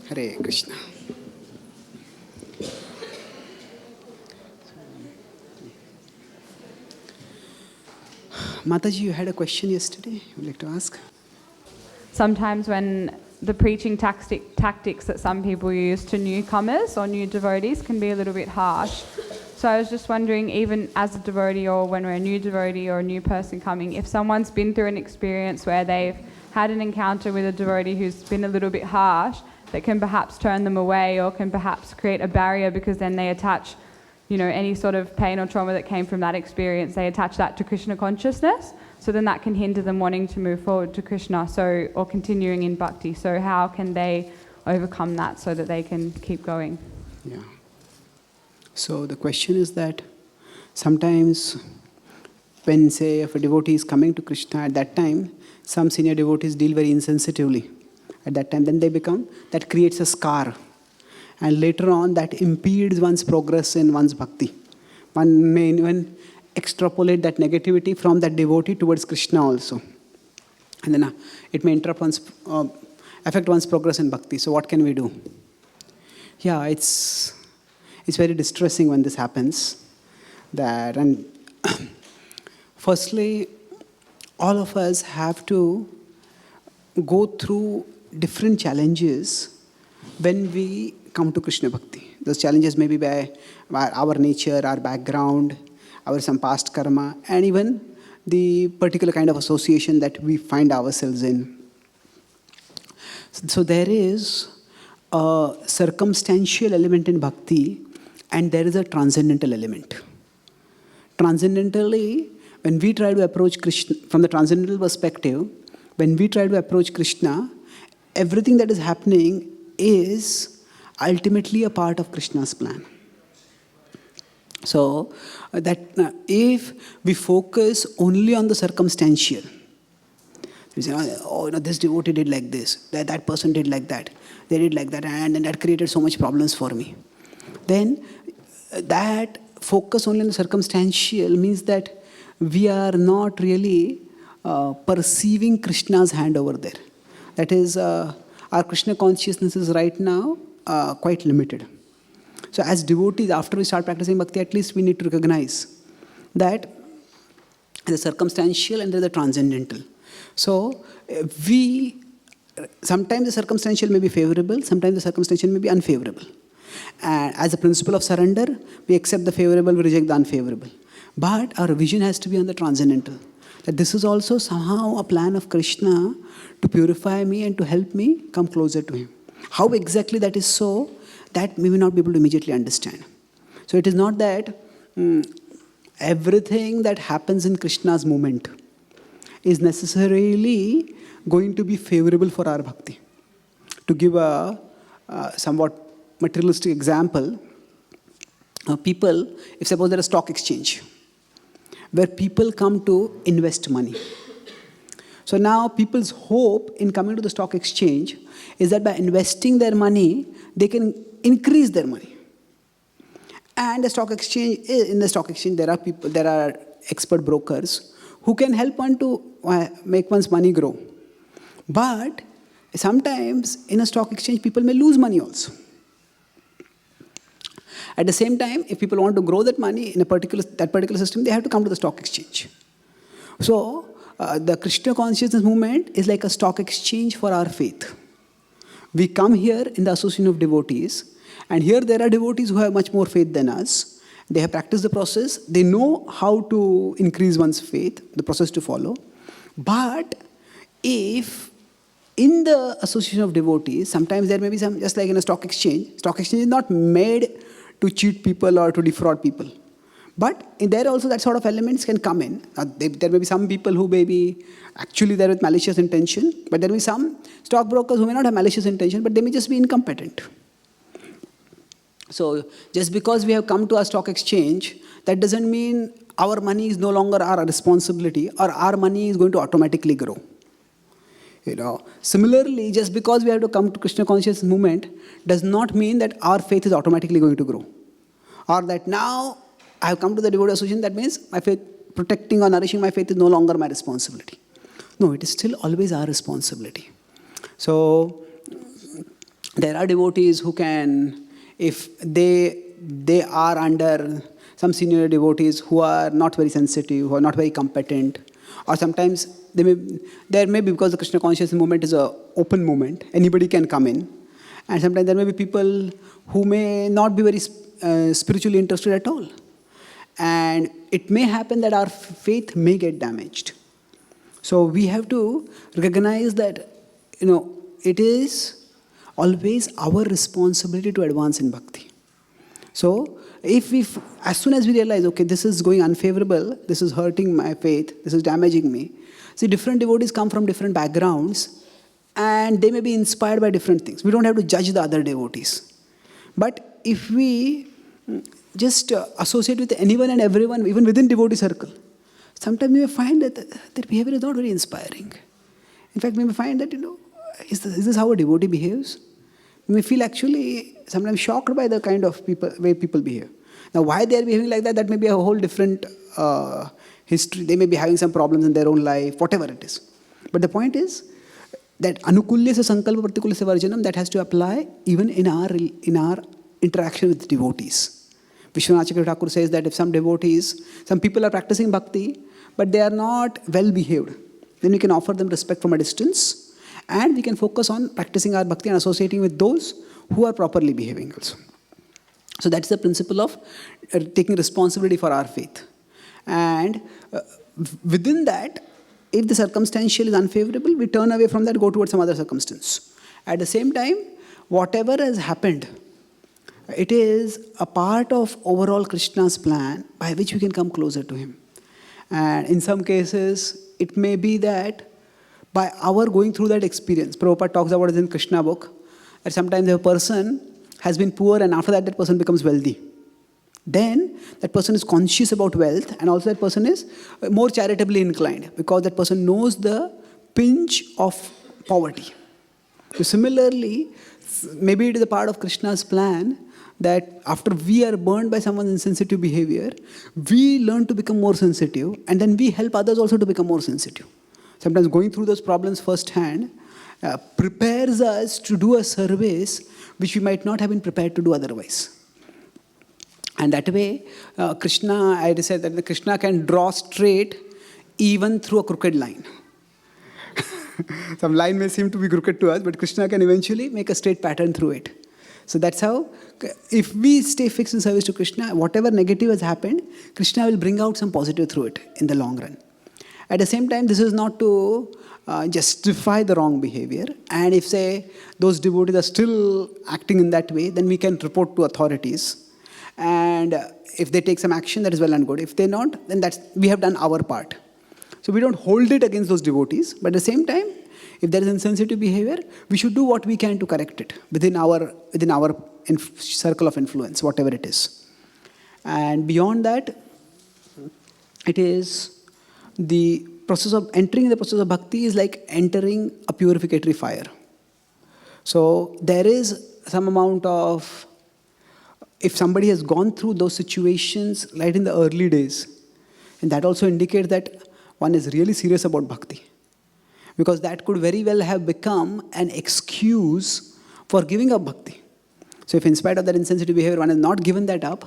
Hare Krishna. Mataji, you had a question yesterday you would like to ask? Sometimes when the preaching tactics that some people use to newcomers or new devotees can be a little bit harsh. So I was just wondering, even as a devotee or when we're a new devotee or a new person coming, if someone's been through an experience where they've had an encounter with a devotee who's been a little bit harsh, that can perhaps turn them away or can perhaps create a barrier, because then they attach, any sort of pain or trauma that came from that experience, they attach that to Krishna consciousness. So then that can hinder them wanting to move forward to Krishna, or continuing in bhakti. So how can they overcome that so that they can keep going? Yeah. So the question is that sometimes when, say, if a devotee is coming to Krishna at that time, some senior devotees deal very insensitively. At that time, then that creates a scar. And later on, that impedes one's progress in one's bhakti. One may even extrapolate that negativity from that devotee towards Krishna also. And then it may affect one's progress in bhakti. So what can we do? Yeah, it's very distressing when this happens. And firstly, all of us have to go through different challenges when we come to Krishna Bhakti. Those challenges may be by our nature, our background, our some past karma, and even the particular kind of association that we find ourselves in. So there is a circumstantial element in bhakti, and there is a transcendental element. Transcendentally, when we try to approach Krishna, from the transcendental perspective, when we try to approach Krishna, everything that is happening is ultimately a part of Krishna's plan. So that if we focus only on the circumstantial, we say, this devotee did like this, that person did like that, they did like that, and that created so much problems for me. Then that focus only on the circumstantial means that we are not really perceiving Krishna's hand over there. That is, our Krishna consciousness is right now quite limited. So as devotees, after we start practicing bhakti, at least we need to recognize that the circumstantial and the transcendental. So sometimes the circumstantial may be favorable, sometimes the circumstantial may be unfavorable. And as a principle of surrender, we accept the favorable, we reject the unfavorable. But our vision has to be on the transcendental. That this is also somehow a plan of Krishna to purify me and to help me come closer to Him. How exactly that is so, that we may not be able to immediately understand. So it is not that everything that happens in Krishna's movement is necessarily going to be favorable for our bhakti. To give a somewhat materialistic example, people, if suppose there is a stock exchange, where people come to invest money. So now people's hope in coming to the stock exchange is that by investing their money, they can increase their money. And in the stock exchange, there are expert brokers who can help one to make one's money grow. But sometimes in a stock exchange, people may lose money also. At the same time, if people want to grow that money in that particular system, they have to come to the stock exchange. So the Krishna consciousness movement is like a stock exchange for our faith. We come here in the association of devotees, and here there are devotees who have much more faith than us. They have practiced the process. They know how to increase one's faith, the process to follow. But if in the association of devotees, sometimes there may be some, just like in a stock exchange is not made to cheat people or to defraud people. But in there also that sort of elements can come in. There may be some people who may be actually there with malicious intention, but there may be some stockbrokers who may not have malicious intention, but they may just be incompetent. So just because we have come to a stock exchange, that doesn't mean our money is no longer our responsibility or our money is going to automatically grow. Similarly, just because we have to come to Krishna consciousness movement does not mean that our faith is automatically going to grow. Or that now I have come to the devotee association, that means my faith, protecting or nourishing my faith is no longer my responsibility. No, it is still always our responsibility. So there are devotees who can, if they are under some senior devotees who are not very sensitive, who are not very competent, or sometimes there may be, because the Krishna consciousness movement is an open movement, anybody can come in, and sometimes there may be people who may not be very spiritually interested at all, and it may happen that our faith may get damaged. So we have to recognize that, it is always our responsibility to advance in bhakti. So if as soon as we realize, okay, this is going unfavorable, this is hurting my faith, this is damaging me. See, different devotees come from different backgrounds and they may be inspired by different things. We don't have to judge the other devotees. But if we just associate with anyone and everyone, even within devotee circle, sometimes we may find that their behavior is not very inspiring. In fact, we may find that, is this how a devotee behaves? We may feel actually sometimes shocked by the kind of way people behave. Now, why they are behaving like that may be a whole different history. They may be having some problems in their own life, whatever it is. But the point is that anukulya se sankalpa pratikulya se varjanam, that has to apply even in our interaction with devotees. Vishwanath Chakravarti Thakur says that if some people are practicing bhakti, but they are not well behaved, then we can offer them respect from a distance, and we can focus on practicing our bhakti and associating with those who are properly behaving also. So that's the principle of taking responsibility for our faith. And within that, if the circumstantial is unfavorable, we turn away from that, go towards some other circumstance. At the same time, whatever has happened, it is a part of overall Krishna's plan by which we can come closer to him. And in some cases, it may be that by our going through that experience, Prabhupada talks about it in Krishna book, that sometimes a person has been poor and after that person becomes wealthy. Then that person is conscious about wealth, and also that person is more charitably inclined because that person knows the pinch of poverty. So similarly, maybe it is a part of Krishna's plan that after we are burned by someone's insensitive behavior, we learn to become more sensitive, and then we help others also to become more sensitive. Sometimes going through those problems firsthand prepares us to do a service which we might not have been prepared to do otherwise. And that way, Krishna, I said that Krishna can draw straight even through a crooked line. Some line may seem to be crooked to us, but Krishna can eventually make a straight pattern through it. So that's how, if we stay fixed in service to Krishna, whatever negative has happened, Krishna will bring out some positive through it in the long run. At the same time, this is not to justify the wrong behavior. And if, say, those devotees are still acting in that way, then we can report to authorities. And if they take some action, that is well and good. If they not, then we have done our part. So we don't hold it against those devotees. But at the same time, if there is insensitive behavior, we should do what we can to correct it within our circle of influence, whatever it is. And beyond that, it is the process of entering the process of bhakti is like entering a purificatory fire. So there is some amount of, if somebody has gone through those situations right in the early days, and that also indicates that one is really serious about bhakti. Because that could very well have become an excuse for giving up bhakti. So if in spite of that insensitive behavior, one has not given that up,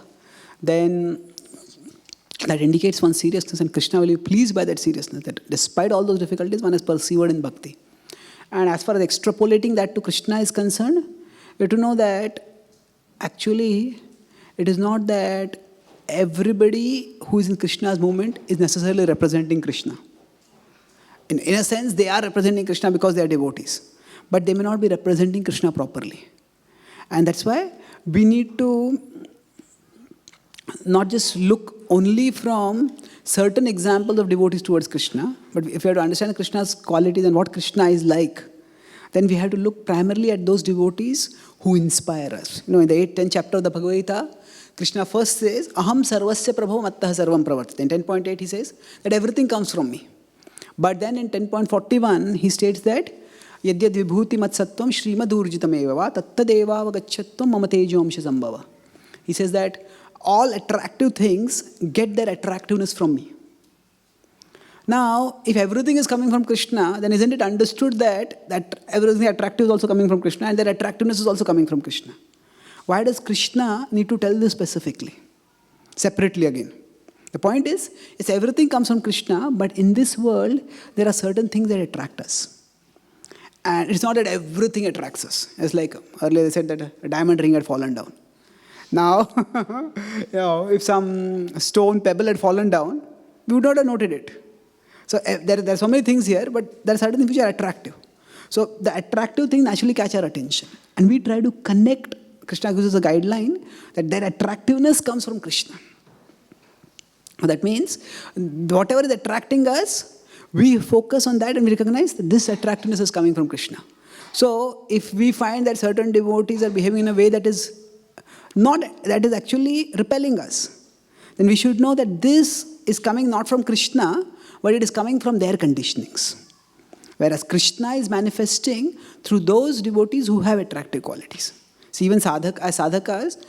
then that indicates one's seriousness, and Krishna will be pleased by that seriousness, that despite all those difficulties, one has persevered in bhakti. And as far as extrapolating that to Krishna is concerned, we have to know that actually it is not that everybody who is in Krishna's movement is necessarily representing Krishna. In a sense, they are representing Krishna because they are devotees. But they may not be representing Krishna properly. And that's why we need to not just look only from certain examples of devotees towards Krishna, but if we have to understand Krishna's qualities and what Krishna is like, then we have to look primarily at those devotees who inspire us. In the 8th, 10th chapter of the Bhagavad Gita, Krishna first says, Aham sarvasya prabho mattah sarvam pravartate. In 10.8 he says that everything comes from me. But then in 10.41 he states that Yadyad vibhuti matsattvam shrimad urjitameva va tattadeva avagachatvam mama tejomsha sambhava. He says that all attractive things get their attractiveness from me. Now, if everything is coming from Krishna, then isn't it understood that everything attractive is also coming from Krishna and that attractiveness is also coming from Krishna? Why does Krishna need to tell this specifically, separately again? The point is everything comes from Krishna, but in this world, there are certain things that attract us. And it's not that everything attracts us. It's like earlier they said that a diamond ring had fallen down. Now, if some stone pebble had fallen down, we would not have noted it. So there are so many things here, but there are certain things which are attractive. So the attractive things naturally catch our attention. And we try to connect. Krishna gives us a guideline that their attractiveness comes from Krishna. That means whatever is attracting us, we focus on that and we recognize that this attractiveness is coming from Krishna. So if we find that certain devotees are behaving in a way that is actually repelling us, then we should know that this is coming not from Krishna, but it is coming from their conditionings. Whereas Krishna is manifesting through those devotees who have attractive qualities. See, even as sadhakas,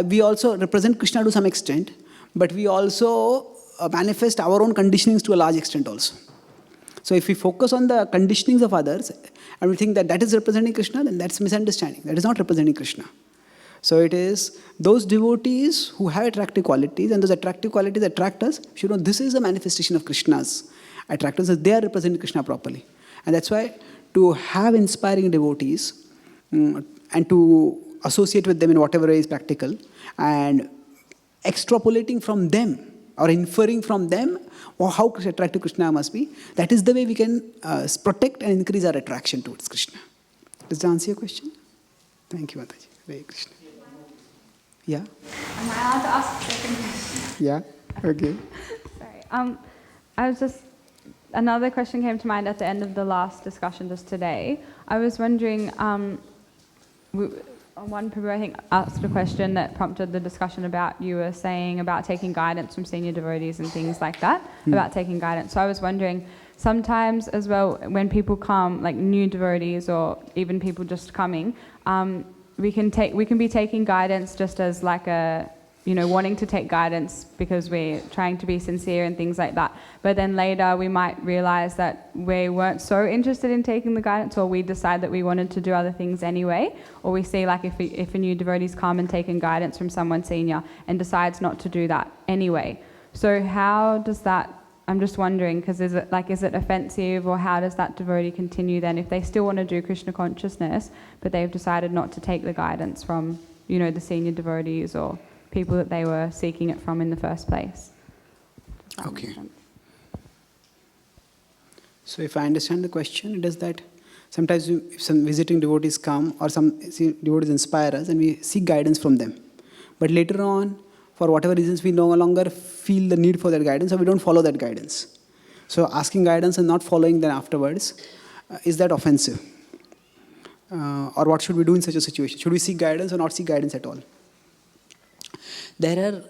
we also represent Krishna to some extent, but we also manifest our own conditionings to a large extent also. So if we focus on the conditionings of others and we think that that is representing Krishna, then that's misunderstanding. That is not representing Krishna. So it is those devotees who have attractive qualities, and those attractive qualities attract us. You should know this is a manifestation of Krishna's attractiveness. They are representing Krishna properly. And that's why to have inspiring devotees and to associate with them in whatever way is practical and extrapolating from them or inferring from them how attractive Krishna must be, that is the way we can protect and increase our attraction towards Krishna. Does that answer your question? Thank you, Mataji. Hare Krishna. Yeah? Am I allowed to ask a second question? Yeah? Okay. Sorry. I was just, another question came to mind at the end of the last discussion just today. I was wondering, one Prabhu, I think, asked a question that prompted the discussion about, you were saying about taking guidance from senior devotees and things like that, about taking guidance. So I was wondering, sometimes as well, when people come, like new devotees or even people just coming, we can be taking guidance just as like a, wanting to take guidance because we're trying to be sincere and things like that. But then later we might realize that we weren't so interested in taking the guidance, or we decide that we wanted to do other things anyway. Or we see like if a new devotee's come and taken guidance from someone senior and decides not to do that anyway. So how does that, I'm just wondering, because is it offensive, or how does that devotee continue then if they still want to do Krishna consciousness, but they've decided not to take the guidance from, the senior devotees or people that they were seeking it from in the first place? Okay. So if I understand the question, it is that sometimes if some visiting devotees come or some devotees inspire us and we seek guidance from them. But later on, for whatever reasons, we no longer feel the need for that guidance, or we don't follow that guidance. So asking guidance and not following them afterwards, is that offensive? Or what should we do in such a situation? Should we seek guidance or not seek guidance at all? There are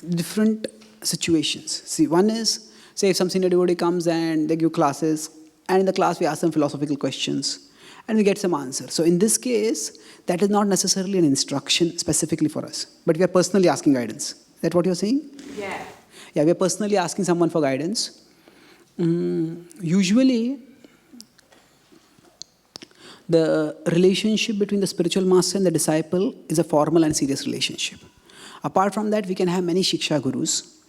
different situations. See, one is, say if some senior devotee comes and they give classes, and in the class we ask them philosophical questions, and we get some answers. So in this case, that is not necessarily an instruction specifically for us, but we are personally asking guidance. Is that what you're saying? Yeah. Yeah, we are personally asking someone for guidance. Usually, the relationship between the spiritual master and the disciple is a formal and serious relationship. Apart from that, we can have many Shiksha Gurus.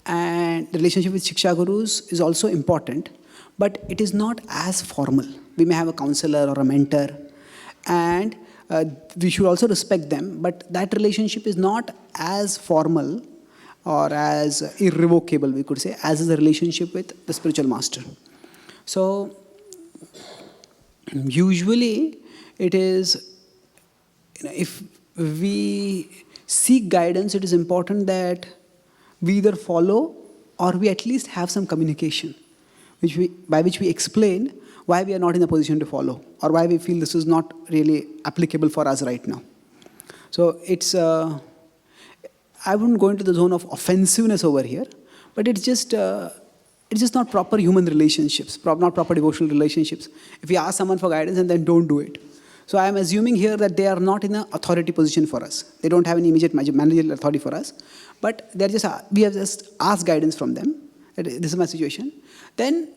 And the relationship with Shiksha Gurus is also important, but it is not as formal. We may have a counselor or a mentor, and we should also respect them, but that relationship is not as formal or as irrevocable, we could say, as is the relationship with the spiritual master. So, usually it is, if we seek guidance, it is important that we either follow or we at least have some communication, by which we explain why we are not in a position to follow, or why we feel this is not really applicable for us right now. So it's, I wouldn't go into the zone of offensiveness over here, but it's just not proper human relationships, not proper devotional relationships. If we ask someone for guidance and then don't do it. So I am assuming here that they are not in an authority position for us. They don't have any immediate managerial authority for us, but we have just asked guidance from them, this is my situation, then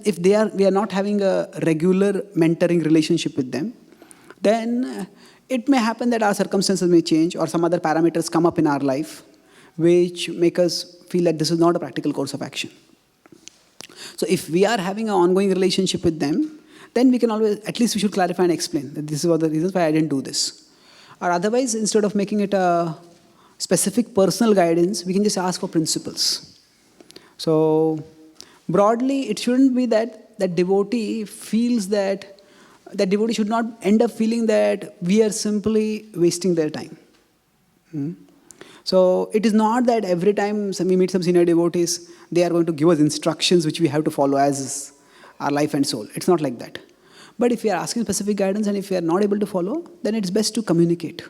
if we are not having a regular mentoring relationship with them, then it may happen that our circumstances may change or some other parameters come up in our life which make us feel that this is not a practical course of action. So if we are having an ongoing relationship with them, then we can always, at least we should clarify and explain that this is what the reasons why I didn't do this. Or otherwise, instead of making it a specific personal guidance, we can just ask for principles. So broadly, it shouldn't be that devotee feels that devotee should not end up feeling that we are simply wasting their time. So it is not that every time we meet some senior devotees, they are going to give us instructions which we have to follow as our life and soul. It's not like that. But if we are asking specific guidance and if we are not able to follow, then it's best to communicate.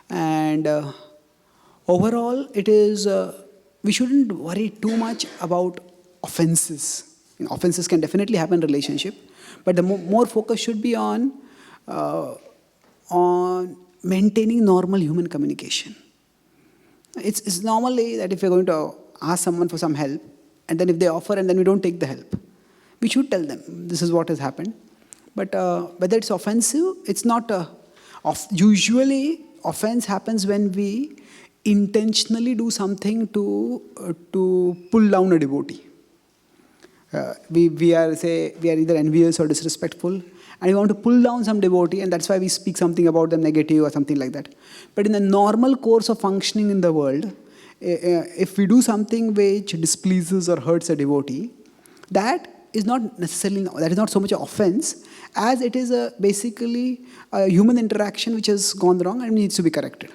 And overall, it is, we shouldn't worry too much about offenses. Offenses can definitely happen in relationship, but the more focus should be on maintaining normal human communication. It's normally that if you're going to ask someone for some help, and then if they offer and then we don't take the help, we should tell them this is what has happened. But whether it's offensive, it's not. Usually, offense happens when we intentionally do something to pull down a devotee. We are either envious or disrespectful, and we want to pull down some devotee, and that's why we speak something about them negative or something like that. But in the normal course of functioning in the world, if we do something which displeases or hurts a devotee, that is not so much an offense as it is basically a human interaction which has gone wrong and needs to be corrected.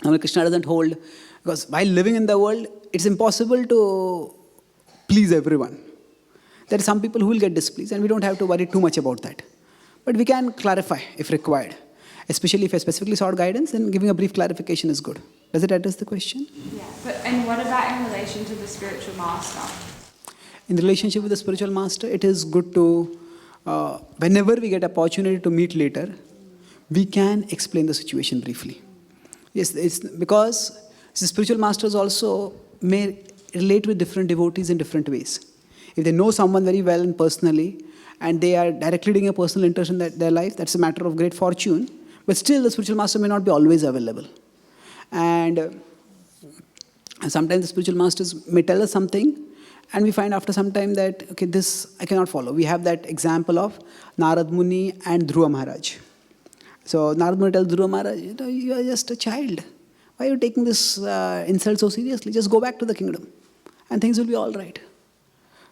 Now, Krishna doesn't hold, because while living in the world, it's impossible to please everyone. There are some people who will get displeased, and we don't have to worry too much about that. But we can clarify if required. Especially if I specifically sought guidance, then giving a brief clarification is good. Does it address the question? Yeah. And what about in relation to the spiritual master? In relationship with the spiritual master, it is good to, whenever we get opportunity to meet later, we can explain the situation briefly. Yes, it's because the spiritual masters also may relate with different devotees in different ways. If they know someone very well and personally, and they are directly doing a personal interest in their life, that's a matter of great fortune. But still, the spiritual master may not be always available. And sometimes the spiritual masters may tell us something, and we find after some time that, okay, this I cannot follow. We have that example of Narad Muni and Dhruva Maharaj. So Narad Muni tells Dhruva Maharaj, you are just a child. Why are you taking this insult so seriously? Just go back to the kingdom, and things will be all right.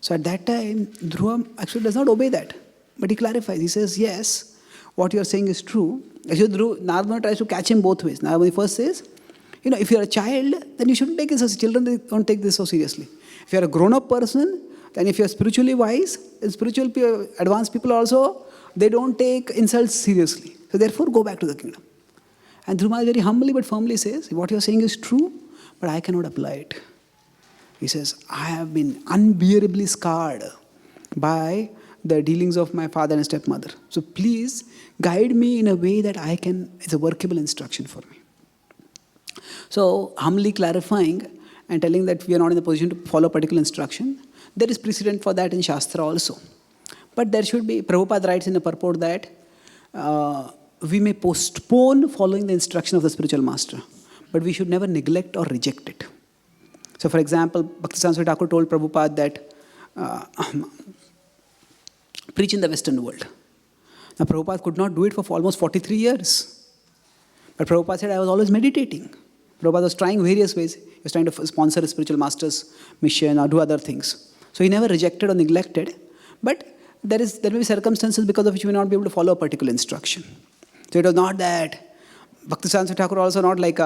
So at that time, Dhruva actually does not obey that. But he clarifies. He says, yes, what you are saying is true. Actually, Narad Muni tries to catch him both ways. Narad Muni first says, if you are a child, then you shouldn't take this as children don't take this so seriously. If you are a grown-up person, then if you are spiritually wise, spiritual advanced people also, they don't take insults seriously. So therefore, go back to the kingdom. And Dhruva very humbly but firmly says, what you are saying is true, but I cannot apply it. He says, I have been unbearably scarred by the dealings of my father and stepmother. So please guide me in a way that it's a workable instruction for me. So humbly clarifying and telling that we are not in a position to follow a particular instruction, there is precedent for that in Shastra also. But there should be, Prabhupada writes in a purport that we may postpone following the instruction of the spiritual master, but we should never neglect or reject it. So for example, Bhaktisiddhanta Swami Thakur told Prabhupada that preach in the Western world. Now Prabhupada could not do it for almost 43 years. But Prabhupada said, I was always meditating. Prabhupada was trying various ways. He was trying to sponsor a spiritual master's mission or do other things. So he never rejected or neglected. But there may be circumstances because of which we may not be able to follow a particular instruction. So it was not that Bhaktisiddhanta Swami Thakur also not like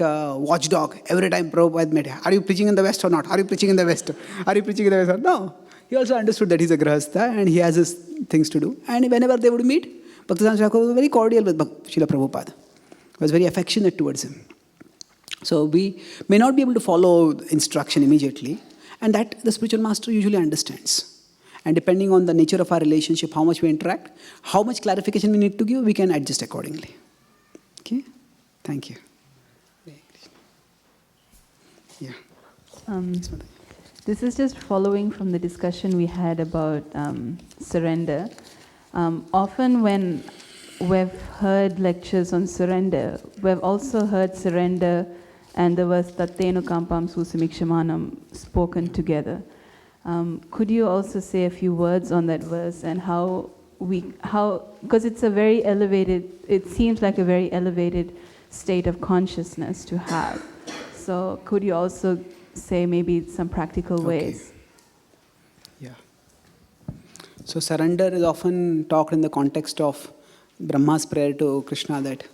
a watchdog. Every time Prabhupada met, are you preaching in the West or not? Are you preaching in the West? Are you preaching in the West? No. He also understood that he's a grahastha and he has his things to do. And whenever they would meet, Bhaktisiddhanta Swami Thakur was very cordial with Srila Prabhupada. He was very affectionate towards him. So we may not be able to follow instruction immediately, and that the spiritual master usually understands. And depending on the nature of our relationship, how much we interact, how much clarification we need to give, we can adjust accordingly. Okay? Thank you. Yeah. This is just following from the discussion we had about surrender. Often when we've heard lectures on surrender, we've also heard surrender and the verse Tattenu Kampam Susamikshamanam spoken together. Could you also say a few words on that verse and how, because it's a very elevated, it seems like a very elevated state of consciousness to have. So could you also say maybe some practical ways? Yeah. So surrender is often talked in the context of Brahma's prayer to Krishna that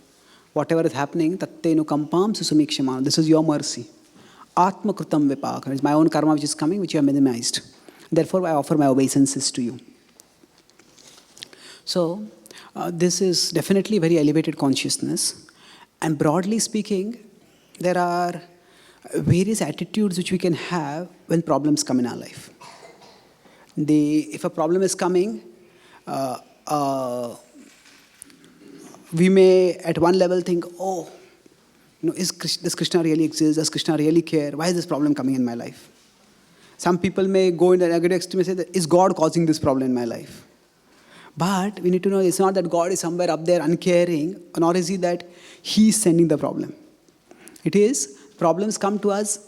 whatever is happening, tattenu kampam susamikshamana, this is your mercy. Atma krutam vipaka, it's my own karma which is coming, which you have minimized. Therefore, I offer my obeisances to you. So, this is definitely very elevated consciousness. And broadly speaking, there are various attitudes which we can have when problems come in our life. If a problem is coming, we may at one level think, oh, does Krishna really exist? Does Krishna really care? Why is this problem coming in my life? Some people may go in the negative extreme and say, is God causing this problem in my life? But we need to know it's not that God is somewhere up there uncaring, nor is he that he is sending the problem. It is, problems come to us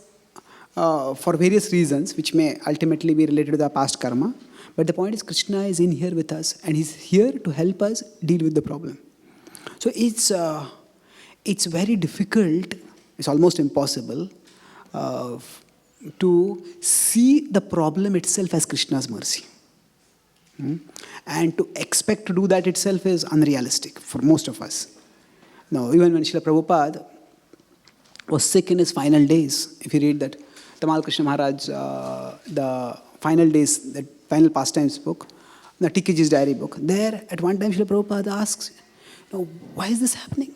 for various reasons, which may ultimately be related to our past karma. But the point is, Krishna is in here with us, and he's here to help us deal with the problem. So it's very difficult, it's almost impossible, to see the problem itself as Krishna's mercy. And to expect to do that itself is unrealistic for most of us. Now, even when Srila Prabhupada was sick in his final days, if you read that Tamal Krishna Maharaj, the final days, that final pastimes book, the Tikkiji's diary book, there at one time Srila Prabhupada asks, why is this happening?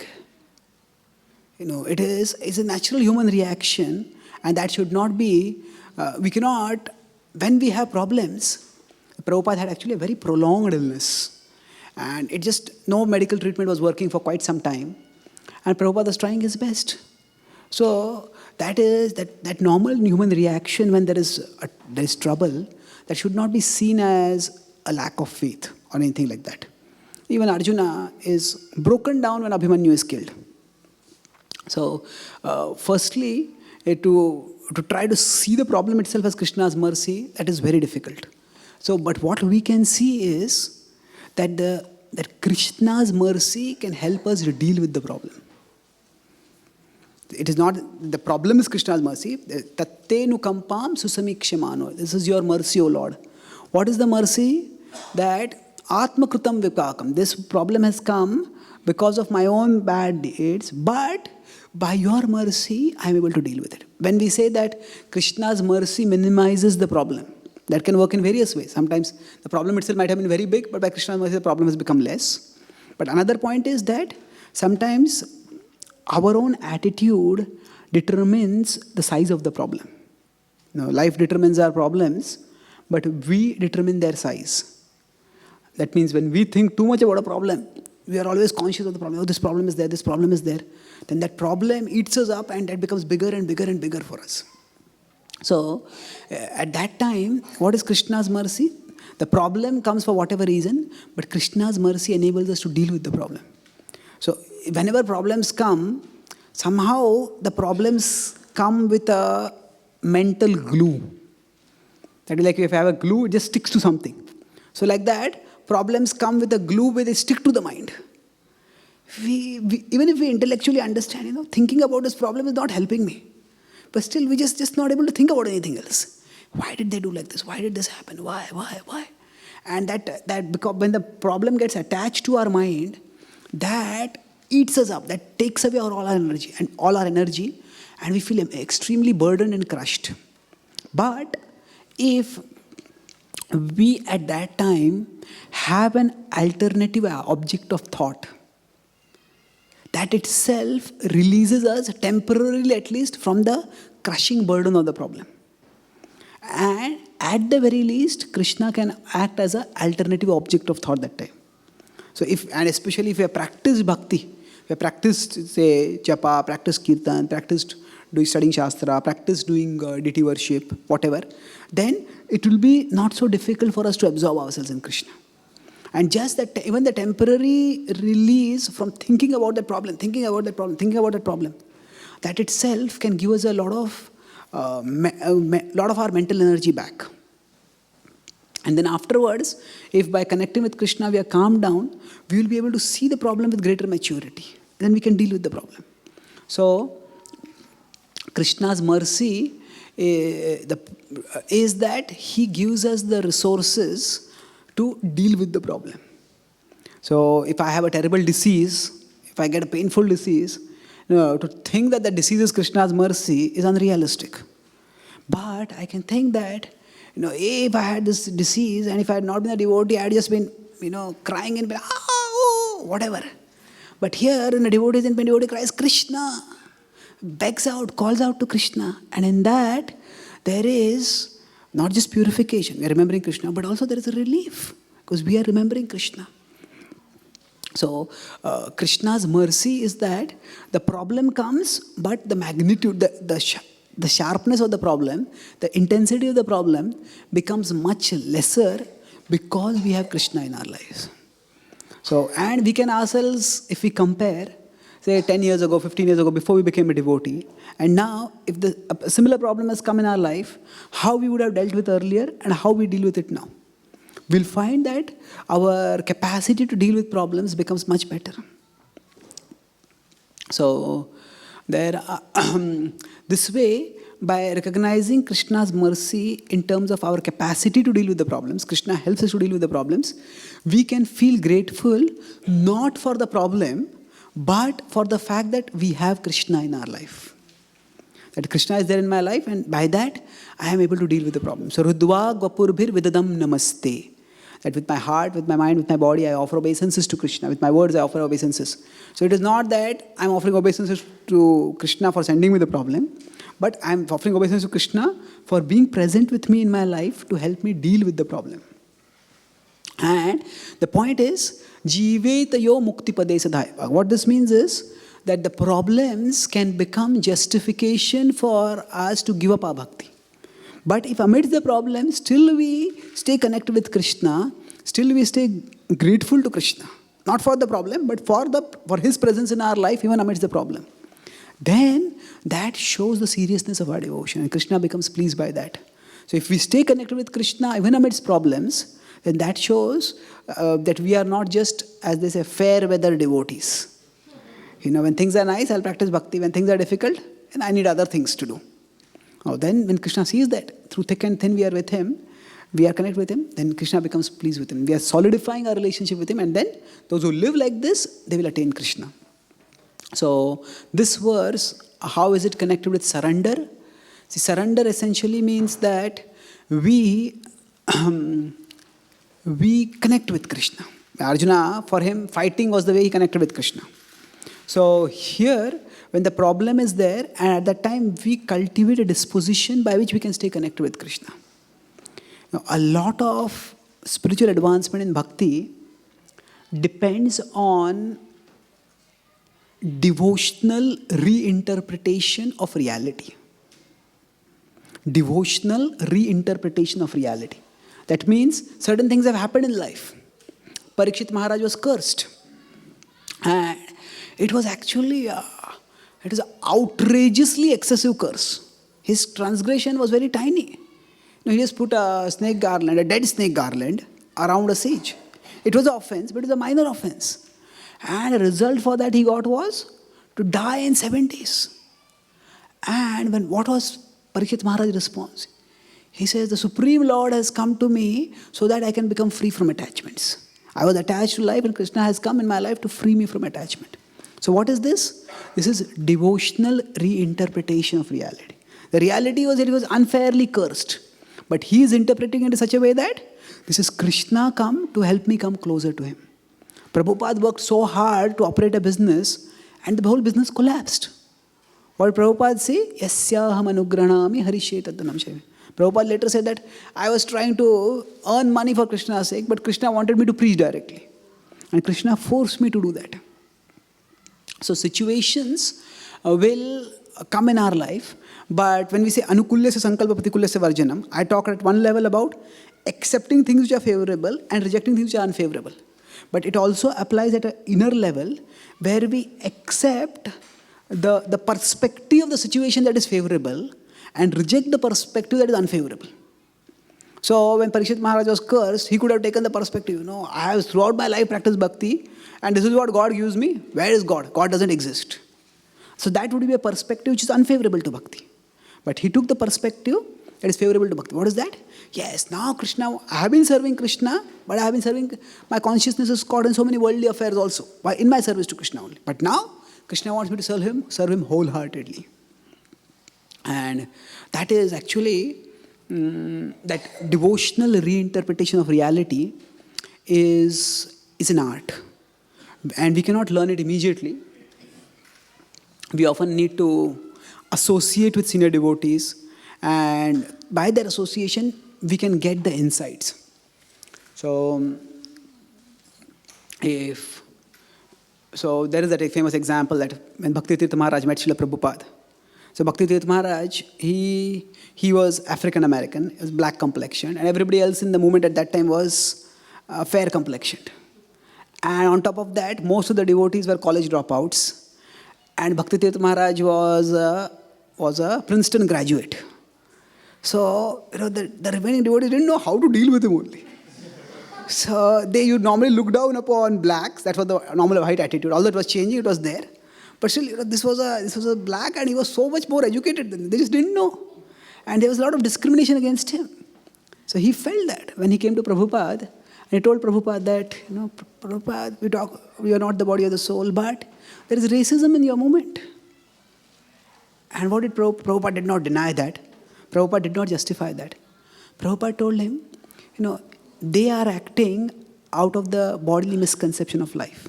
It's a natural human reaction, and that should not be, we cannot, when we have problems, Prabhupada had actually a very prolonged illness, and no medical treatment was working for quite some time, and Prabhupada was trying his best. So that is that normal human reaction when there is trouble, that should not be seen as a lack of faith or anything like that. Even Arjuna is broken down when Abhimanyu is killed. So, firstly, to try to see the problem itself as Krishna's mercy, that is very difficult. So, but what we can see is that Krishna's mercy can help us deal with the problem. It is not, the problem is Krishna's mercy. Tattenu kampam susamikshemano. This is your mercy, O Lord. What is the mercy? That Atma krutam vipakam. This problem has come because of my own bad deeds, but by your mercy, I am able to deal with it. When we say that Krishna's mercy minimizes the problem, that can work in various ways. Sometimes the problem itself might have been very big, but by Krishna's mercy, the problem has become less. But another point is that sometimes our own attitude determines the size of the problem. Life determines our problems, but we determine their size. That means when we think too much about a problem, we are always conscious of the problem. Oh, this problem is there, this problem is there. Then that problem eats us up, and that becomes bigger and bigger and bigger for us. So, at that time, what is Krishna's mercy? The problem comes for whatever reason, but Krishna's mercy enables us to deal with the problem. So, whenever problems come, somehow the problems come with a mental glue. That is like if I have a glue, it just sticks to something. So, like that, problems come with a glue where they stick to the mind. Even if we intellectually understand, thinking about this problem is not helping me. But still, we just not able to think about anything else. Why did they do like this? Why did this happen? Why? And that because when the problem gets attached to our mind, that eats us up. That takes away all our energy, and we feel extremely burdened and crushed. But if we at that time have an alternative object of thought, that itself releases us temporarily at least from the crushing burden of the problem. And at the very least, Krishna can act as an alternative object of thought that time. So especially if we have practiced bhakti, we have practiced, say, japa, practiced kirtan, practiced studying Shastra, practice doing deity worship, whatever, then it will be not so difficult for us to absorb ourselves in Krishna. And just that, even the temporary release from thinking about that problem, that itself can give us a lot of our mental energy back. And then afterwards, if by connecting with Krishna we are calmed down, we will be able to see the problem with greater maturity. Then we can deal with the problem. So, Krishna's mercy is that he gives us the resources to deal with the problem. So, if I have a terrible disease, if I get a painful disease, to think that the disease is Krishna's mercy is unrealistic. But I can think that, if I had this disease and if I had not been a devotee, I had just been, crying and whatever. But here, in a devotee cries Krishna, begs out, calls out to Krishna. And in that, there is not just purification, we are remembering Krishna, but also there is a relief because we are remembering Krishna. So, Krishna's mercy is that the problem comes, but the magnitude, the sharpness of the problem, the intensity of the problem becomes much lesser because we have Krishna in our lives. So, and we can ourselves, if we compare, say 10 years ago, 15 years ago, before we became a devotee, and now, if a similar problem has come in our life, how we would have dealt with earlier and how we deal with it now. We'll find that our capacity to deal with problems becomes much better. So, this way, by recognizing Krishna's mercy in terms of our capacity to deal with the problems, Krishna helps us to deal with the problems, we can feel grateful not for the problem, but for the fact that we have Krishna in our life. That Krishna is there in my life, and by that, I am able to deal with the problem. So, Rudva Gvapurbhir Vidadam Namaste. That with my heart, with my mind, with my body, I offer obeisances to Krishna. With my words, I offer obeisances. So it is not that I'm offering obeisances to Krishna for sending me the problem, but I'm offering obeisances to Krishna for being present with me in my life to help me deal with the problem. And the point is, Jivetayo Mukti Pade Sadhaiva. What this means is that the problems can become justification for us to give up our bhakti. But if amidst the problem, still we stay connected with Krishna, still we stay grateful to Krishna. Not for the problem, but for His presence in our life, even amidst the problem. Then that shows the seriousness of our devotion, and Krishna becomes pleased by that. So if we stay connected with Krishna, even amidst problems, then that shows that we are not just, as they say, fair weather devotees. When things are nice, I'll practice bhakti. When things are difficult, and I need other things to do. Then when Krishna sees that, through thick and thin we are with Him, we are connected with Him, then Krishna becomes pleased with Him. We are solidifying our relationship with Him, and then those who live like this, they will attain Krishna. So this verse, how is it connected with surrender? See, surrender essentially means that we connect with Krishna. Arjuna, for him, fighting was the way he connected with Krishna. So here, when the problem is there, and at that time we cultivate a disposition by which we can stay connected with Krishna. Now, a lot of spiritual advancement in bhakti depends on devotional reinterpretation of reality. Devotional reinterpretation of reality. That means certain things have happened in life. Parikshit Maharaj was cursed. And it was actually it is an outrageously excessive curse. His transgression was very tiny. He just put a snake garland, a dead snake garland, around a sage. It was an offense, but it was a minor offense. And the result for that he got was to die in 7 days. And what was Parikshit Maharaj's response? He says, the Supreme Lord has come to me so that I can become free from attachments. I was attached to life, and Krishna has come in my life to free me from attachment. So what is this? This is devotional reinterpretation of reality. The reality was that he was unfairly cursed. But he is interpreting it in such a way that this is Krishna come to help me come closer to him. Prabhupada worked so hard to operate a business, and the whole business collapsed. What did Prabhupada say? Yasyaham anugranami harishetadhanam shayam. Prabhupada later said that I was trying to earn money for Krishna's sake, but Krishna wanted me to preach directly. And Krishna forced me to do that. So situations will come in our life. But when we say anukulyasya sankalpa pratikulyasya varjanam, I talk at one level about accepting things which are favorable and rejecting things which are unfavorable. But it also applies at an inner level where we accept the perspective of the situation that is favorable and reject the perspective that is unfavorable. So when Parikshit Maharaj was cursed, he could have taken the perspective, I have throughout my life practiced bhakti, and this is what God gives me. Where is God? God doesn't exist. So that would be a perspective which is unfavorable to bhakti. But he took the perspective that is favorable to bhakti. What is that? Yes, now Krishna, I have been serving Krishna, but I have been serving, my consciousness is caught in so many worldly affairs also, in my service to Krishna only. But now, Krishna wants me to serve him wholeheartedly. And that is actually, that devotional reinterpretation of reality is an art. And we cannot learn it immediately. We often need to associate with senior devotees, and by their association, we can get the insights. So, there is that famous example that when Bhakti Tirtha Maharaj met Srila Prabhupada. So Bhakti Tirtha Maharaj, he was African American, he was black complexioned, and everybody else in the movement at that time was fair complexioned. And on top of that, most of the devotees were college dropouts, and Bhakti Tirtha Maharaj was a Princeton graduate. So the remaining devotees didn't know how to deal with him only. So they would normally look down upon blacks. That was the normal white attitude. Although it was changing, it was there. But still, this was a black, and he was so much more educated than them. They just didn't know. And there was a lot of discrimination against him. So he felt that when he came to Prabhupada, and he told Prabhupada that, Prabhupada, we are not the body of the soul, but there is racism in your movement. And what did Prabhupada did not deny that. Prabhupada did not justify that. Prabhupada told him, they are acting out of the bodily misconception of life.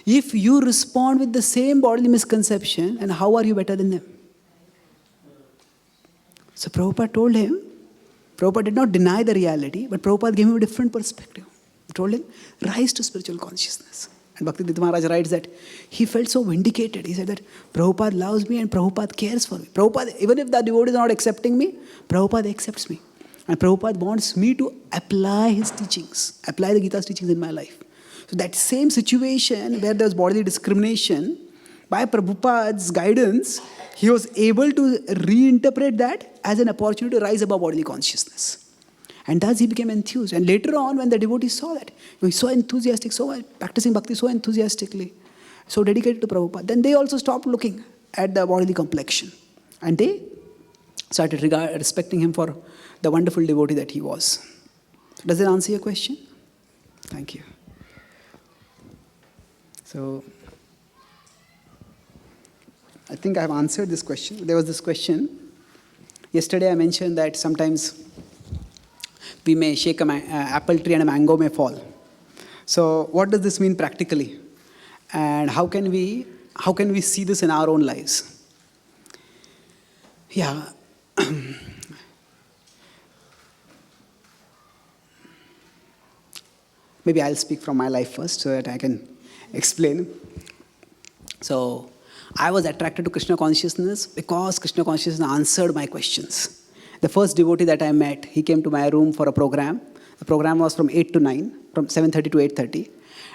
If you respond with the same bodily misconception, and how are you better than them? So Prabhupada told him, Prabhupada did not deny the reality, but Prabhupada gave him a different perspective. He told him, rise to spiritual consciousness. And Bhakti Tirtha Maharaj writes that he felt so vindicated. He said that Prabhupada loves me and Prabhupada cares for me. Prabhupada, even if the devotees are not accepting me, Prabhupada accepts me. And Prabhupada wants me to apply his teachings, apply the Gita's teachings in my life. So that same situation where there was bodily discrimination, by Prabhupada's guidance, he was able to reinterpret that as an opportunity to rise above bodily consciousness. And thus he became enthused. And later on, when the devotees saw that, he was so enthusiastic, so practicing bhakti so enthusiastically, so dedicated to Prabhupada, then they also stopped looking at the bodily complexion. And they started respecting him for the wonderful devotee that he was. Does that answer your question? Thank you. So, I think I have answered this question. There was this question. Yesterday I mentioned that sometimes we may shake an apple tree and a mango may fall. So what does this mean practically? And how can we see this in our own lives? Yeah. Maybe I'll speak from my life first so that I can explain. So I was attracted to Krishna consciousness because Krishna consciousness answered my questions. The first devotee that I met, he came to my room for a program. The program was from 8 to 9, from 7:30 to 8:30.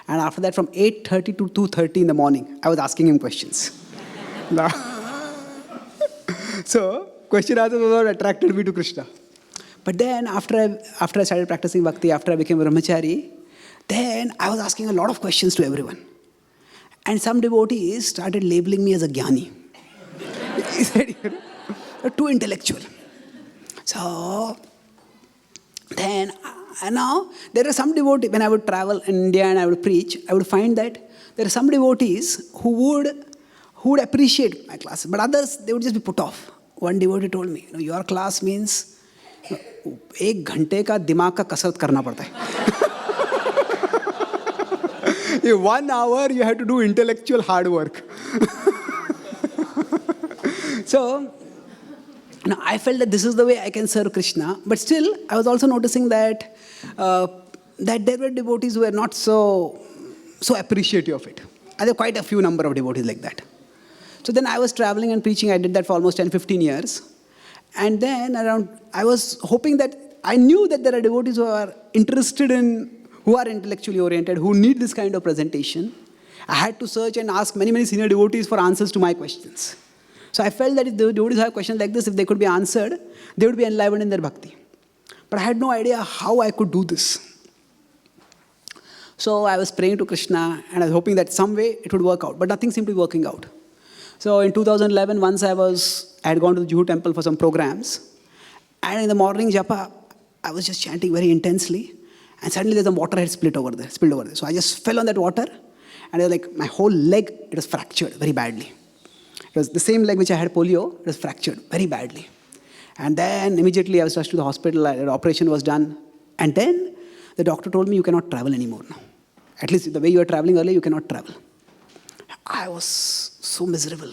And after that, from 8:30 to 2:30 in the morning, I was asking him questions. So, question answers was what attracted me to Krishna. But then, after I started practicing bhakti, after I became a brahmachari, then I was asking a lot of questions to everyone. And some devotees started labeling me as a jnani. He said, you're too intellectual. So, then, and now, there are some devotees, when I would travel in India and I would preach, I would find that there are some devotees who would appreciate my class, but others, they would just be put off. One devotee told me, your class means 1 घंटे का दिमाग का कसरत करना पड़ता है. In 1 hour, you have to do intellectual hard work. So, I felt that this is the way I can serve Krishna. But still, I was also noticing that there were devotees who were not so appreciative of it. And there were quite a few number of devotees like that. So then I was traveling and preaching. I did that for almost 10, 15 years. And then I was hoping that, I knew that there are devotees who are interested in, who are intellectually oriented, who need this kind of presentation. I had to search and ask many, many senior devotees for answers to my questions. So I felt that if the devotees have questions like this, if they could be answered, they would be enlivened in their bhakti. But I had no idea how I could do this. So I was praying to Krishna, and I was hoping that some way it would work out, but nothing seemed to be working out. So in 2011, once I had gone to the Juhu temple for some programs, and in the morning japa, I was just chanting very intensely, and suddenly there's a water had spilled over there. So I just fell on that water, and it was like my whole leg, it was fractured very badly. It was the same leg which I had polio, it was fractured very badly. And then immediately I was rushed to the hospital, an operation was done, and then the doctor told me, you cannot travel anymore now. At least the way you were traveling earlier, you cannot travel. I was so miserable.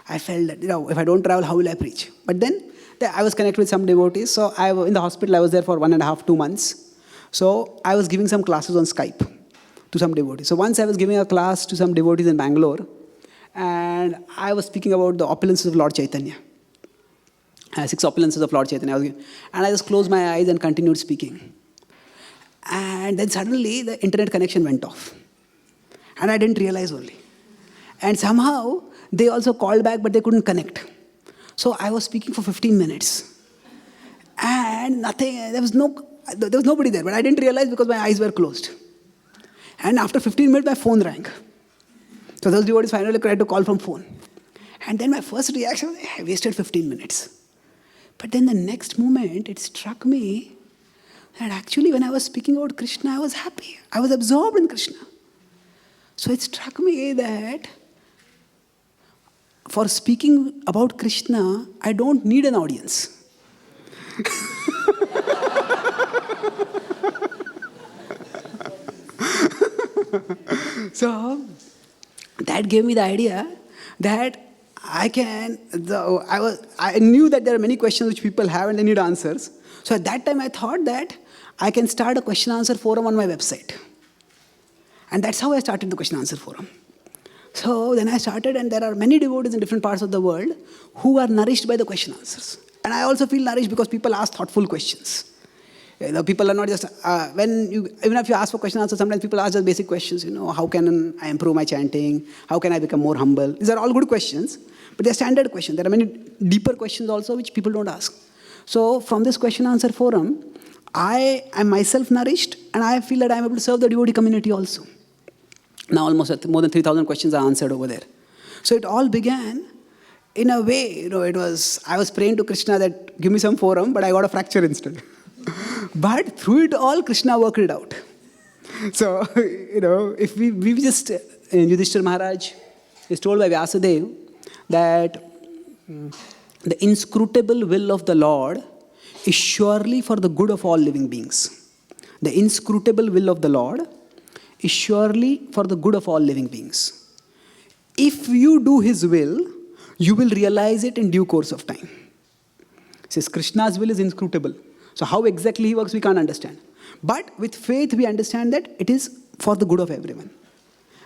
I felt that, if I don't travel, how will I preach? But then I was connected with some devotees. So in the hospital, I was there for 1.5, 2 months. So I was giving some classes on Skype to some devotees. So once I was giving a class to some devotees in Bangalore, and I was speaking about the opulences of Lord Chaitanya. 6 opulences of Lord Chaitanya. And I just closed my eyes and continued speaking. And then suddenly the internet connection went off. And I didn't realize only. And somehow they also called back, but they couldn't connect. So I was speaking for 15 minutes. And nothing, there was nobody there, but I didn't realize because my eyes were closed. And after 15 minutes, my phone rang. So those devotees finally tried to call from phone. And then my first reaction was, I wasted 15 minutes. But then the next moment, it struck me that actually when I was speaking about Krishna, I was happy. I was absorbed in Krishna. So it struck me that for speaking about Krishna, I don't need an audience. So that gave me the idea that I knew that there are many questions which people have and they need answers. So at that time I thought that I can start a question answer forum on my website. And that's how I started the question answer forum. So then I started, and there are many devotees in different parts of the world who are nourished by the question answers. And I also feel nourished because people ask thoughtful questions. People are not just, even if you ask for question answer, sometimes people ask just basic questions, how can I improve my chanting? How can I become more humble? These are all good questions, but they're standard questions. There are many deeper questions also which people don't ask. So from this question answer forum, I am myself nourished, and I feel that I'm able to serve the devotee community also. Now almost more than 3,000 questions are answered over there. So it all began in a way, I was praying to Krishna that give me some forum, but I got a fracture instead. But through it all, Krishna worked it out. So, if we just, Yudhishthira Maharaj is told by Vyasadeva that the inscrutable will of the Lord is surely for the good of all living beings. The inscrutable will of the Lord is surely for the good of all living beings. If you do His will, you will realize it in due course of time. It says Krishna's will is inscrutable. So how exactly He works, we can't understand. But with faith, we understand that it is for the good of everyone.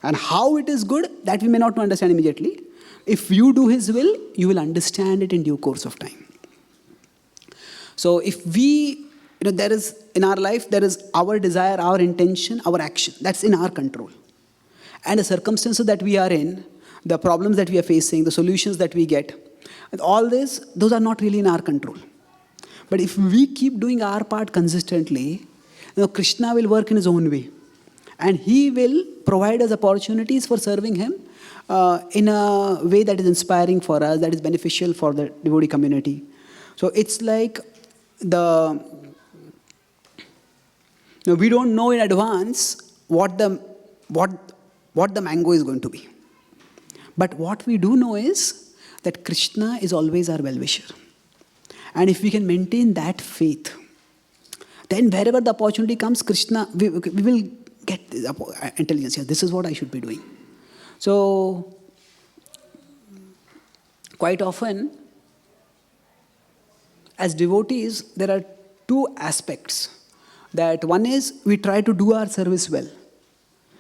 And how it is good, that we may not understand immediately. If you do His will, you will understand it in due course of time. So if we, there is, in our life, there is our desire, our intention, our action. That's in our control. And the circumstances that we are in, the problems that we are facing, the solutions that we get, all this, those are not really in our control. But if we keep doing our part consistently, Krishna will work in His own way. And He will provide us opportunities for serving Him in a way that is inspiring for us, that is beneficial for the devotee community. So it's like we don't know in advance what the mango is going to be. But what we do know is that Krishna is always our well-wisher. And if we can maintain that faith, then wherever the opportunity comes, Krishna, we will get intelligence. Yeah, this is what I should be doing. So, quite often, as devotees, there are two aspects. That one is, we try to do our service well.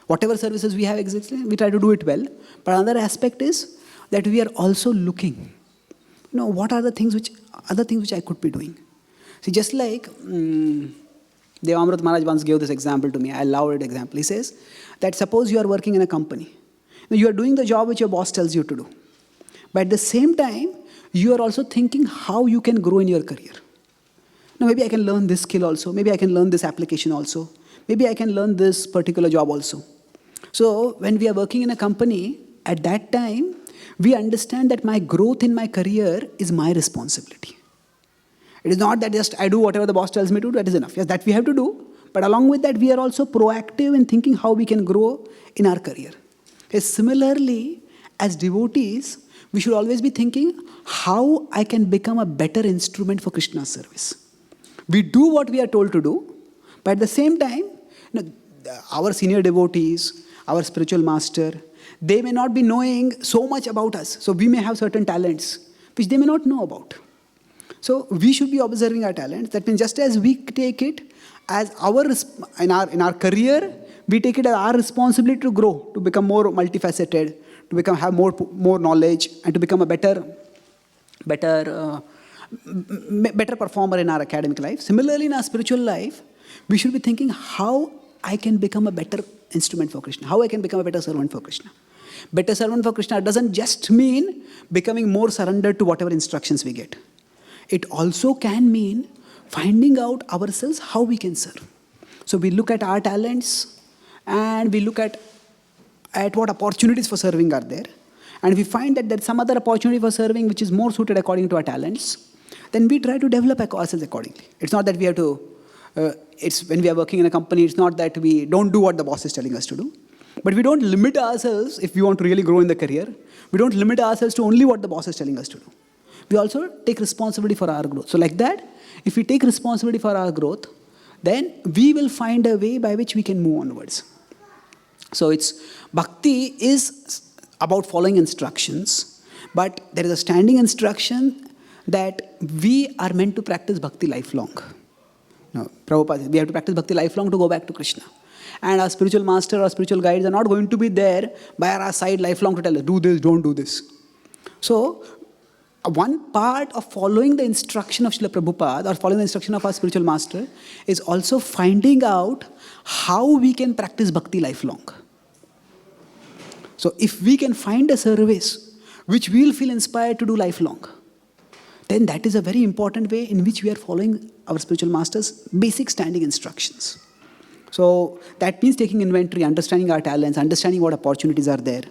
Whatever services we have existing, we try to do it well. But another aspect is, that we are also looking, what are the other things which I could be doing. See, just like Devamrit Maharaj once gave this example to me. I love that example. He says that suppose you are working in a company. Now, you are doing the job which your boss tells you to do. But at the same time, you are also thinking how you can grow in your career. Now, maybe I can learn this skill also. Maybe I can learn this application also. Maybe I can learn this particular job also. So, when we are working in a company, at that time, we understand that my growth in my career is my responsibility. It is not that just I do whatever the boss tells me to do, that is enough. Yes, that we have to do. But along with that, we are also proactive in thinking how we can grow in our career. Yes, similarly, as devotees, we should always be thinking how I can become a better instrument for Krishna's service. We do what we are told to do, but at the same time, our senior devotees, our spiritual master, they may not be knowing so much about us. So we may have certain talents which they may not know about. So we should be observing our talents. That means just as we take it as in our career, we take it as our responsibility to grow, to become more multifaceted, to have more knowledge, and to become a better performer in our academic life. Similarly, in our spiritual life, we should be thinking how I can become a better instrument for Krishna, how I can become a better servant for Krishna. Better servant for Krishna doesn't just mean becoming more surrendered to whatever instructions we get. It also can mean finding out ourselves how we can serve. So we look at our talents and we look at what opportunities for serving are there. And we find that there's some other opportunity for serving which is more suited according to our talents. Then we try to develop ourselves accordingly. It's not that we have to, it's when we are working in a company, it's not that we don't do what the boss is telling us to do. But we don't limit ourselves if we want to really grow in the career. We don't limit ourselves to only what the boss is telling us to do. We also take responsibility for our growth. So like that, if we take responsibility for our growth, then we will find a way by which we can move onwards. So bhakti is about following instructions, but there is a standing instruction that we are meant to practice bhakti lifelong. No, Prabhupada, we have to practice bhakti lifelong to go back to Krishna. And our spiritual master or spiritual guides are not going to be there by our side lifelong to tell us, do this, don't do this. So, one part of following the instruction of Srila Prabhupada or following the instruction of our spiritual master is also finding out how we can practice bhakti lifelong. So if we can find a service which we will feel inspired to do lifelong, then that is a very important way in which we are following our spiritual master's basic standing instructions. So that means taking inventory, understanding our talents, understanding what opportunities are there,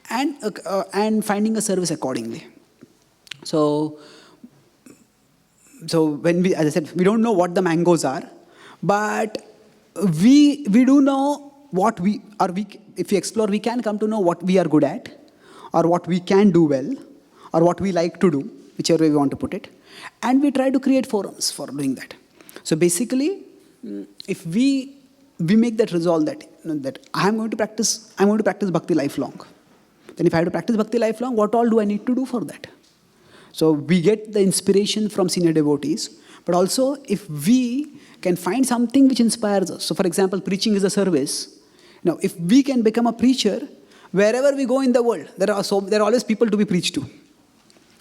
and finding a service accordingly. So when we, as I said, we don't know what the mangoes are, but we do know what if we explore, we can come to know what we are good at, or what we can do well, or what we like to do, whichever way we want to put it, and we try to create forums for doing that. So basically, if we make that resolve that I'm going to practice bhakti lifelong, then if I have to practice bhakti lifelong, what all do I need to do for that? So we get the inspiration from senior devotees, but also if we can find something which inspires us. So for example, preaching is a service. Now, if we can become a preacher, wherever we go in the world, there are always people to be preached to.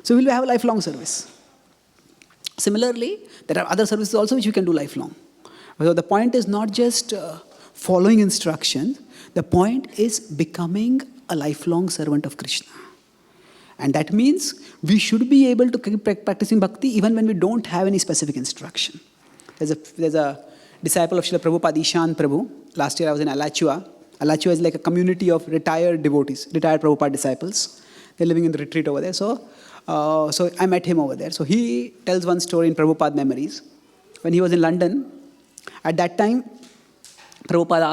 So we'll have a lifelong service. Similarly, there are other services also which we can do lifelong. So the point is not just following instructions, the point is becoming a lifelong servant of Krishna. And that means we should be able to keep practicing bhakti even when we don't have any specific instruction. There's a disciple of Srila Prabhupada, Ishan Prabhu. Last year I was in Alachua. Alachua is like a community of retired devotees, retired Prabhupada disciples. They're living in the retreat over there. So I met him over there. So he tells one story in Prabhupada Memories. When he was in London, at that time, Prabhupada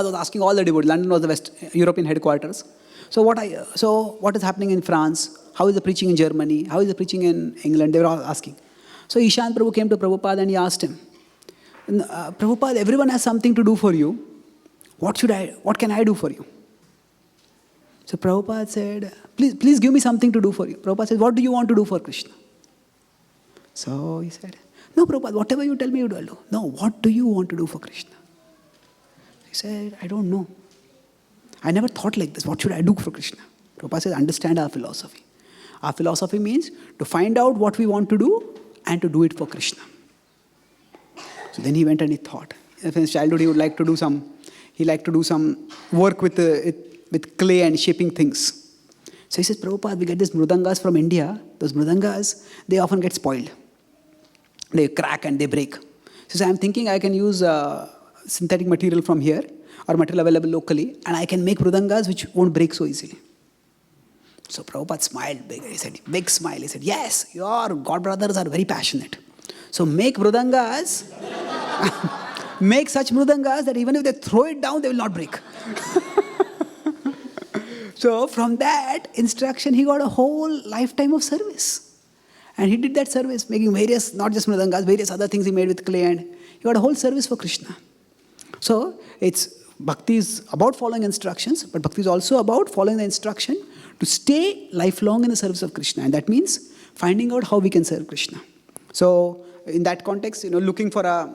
was asking all the devotees. London was the West European headquarters. So what is happening in France? How is the preaching in Germany? How is the preaching in England? They were all asking. So Ishan Prabhu came to Prabhupada and he asked him, Prabhupada, everyone has something to do for you. What can I do for you? So Prabhupada said, please give me something to do for you. Prabhupada said, what do you want to do for Krishna? So he said, no, Prabhupada, whatever you tell me, I'll do. No, what do you want to do for Krishna? He said, I don't know. I never thought like this. What should I do for Krishna? Prabhupada says, understand our philosophy. Our philosophy means to find out what we want to do and to do it for Krishna. So then he went and he thought. In his childhood, he liked to do some work with clay and shaping things. So he says, Prabhupada, we get these mrudangas from India. Those mrudangas, they often get spoiled. They crack and they break. So I'm thinking I can use synthetic material from here or material available locally, and I can make mrudangas which won't break so easily. So Prabhupada smiled big. He said, big smile. He said, yes, your godbrothers are very passionate. So make mrudangas, make such mrudangas that even if they throw it down, they will not break. So from that instruction, he got a whole lifetime of service. And he did that service, making various, not just mrudangas, various other things he made with clay, and he got a whole service for Krishna. So bhakti is about following instructions, but bhakti is also about following the instruction to stay lifelong in the service of Krishna. And that means finding out how we can serve Krishna. So in that context, looking for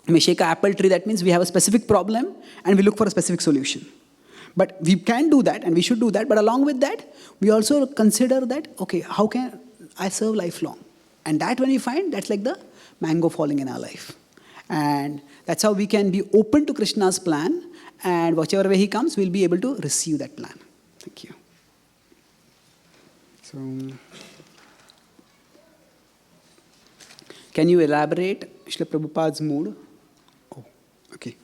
we shake an apple tree, that means we have a specific problem and we look for a specific solution. But we can do that and we should do that. But along with that, we also consider that, okay, how can I serve lifelong? And that when we find, that's like the mango falling in our life. And that's how we can be open to Krishna's plan. And whichever way he comes, we'll be able to receive that plan. Thank you. So, can you elaborate Srila Prabhupada's mood? Oh, okay.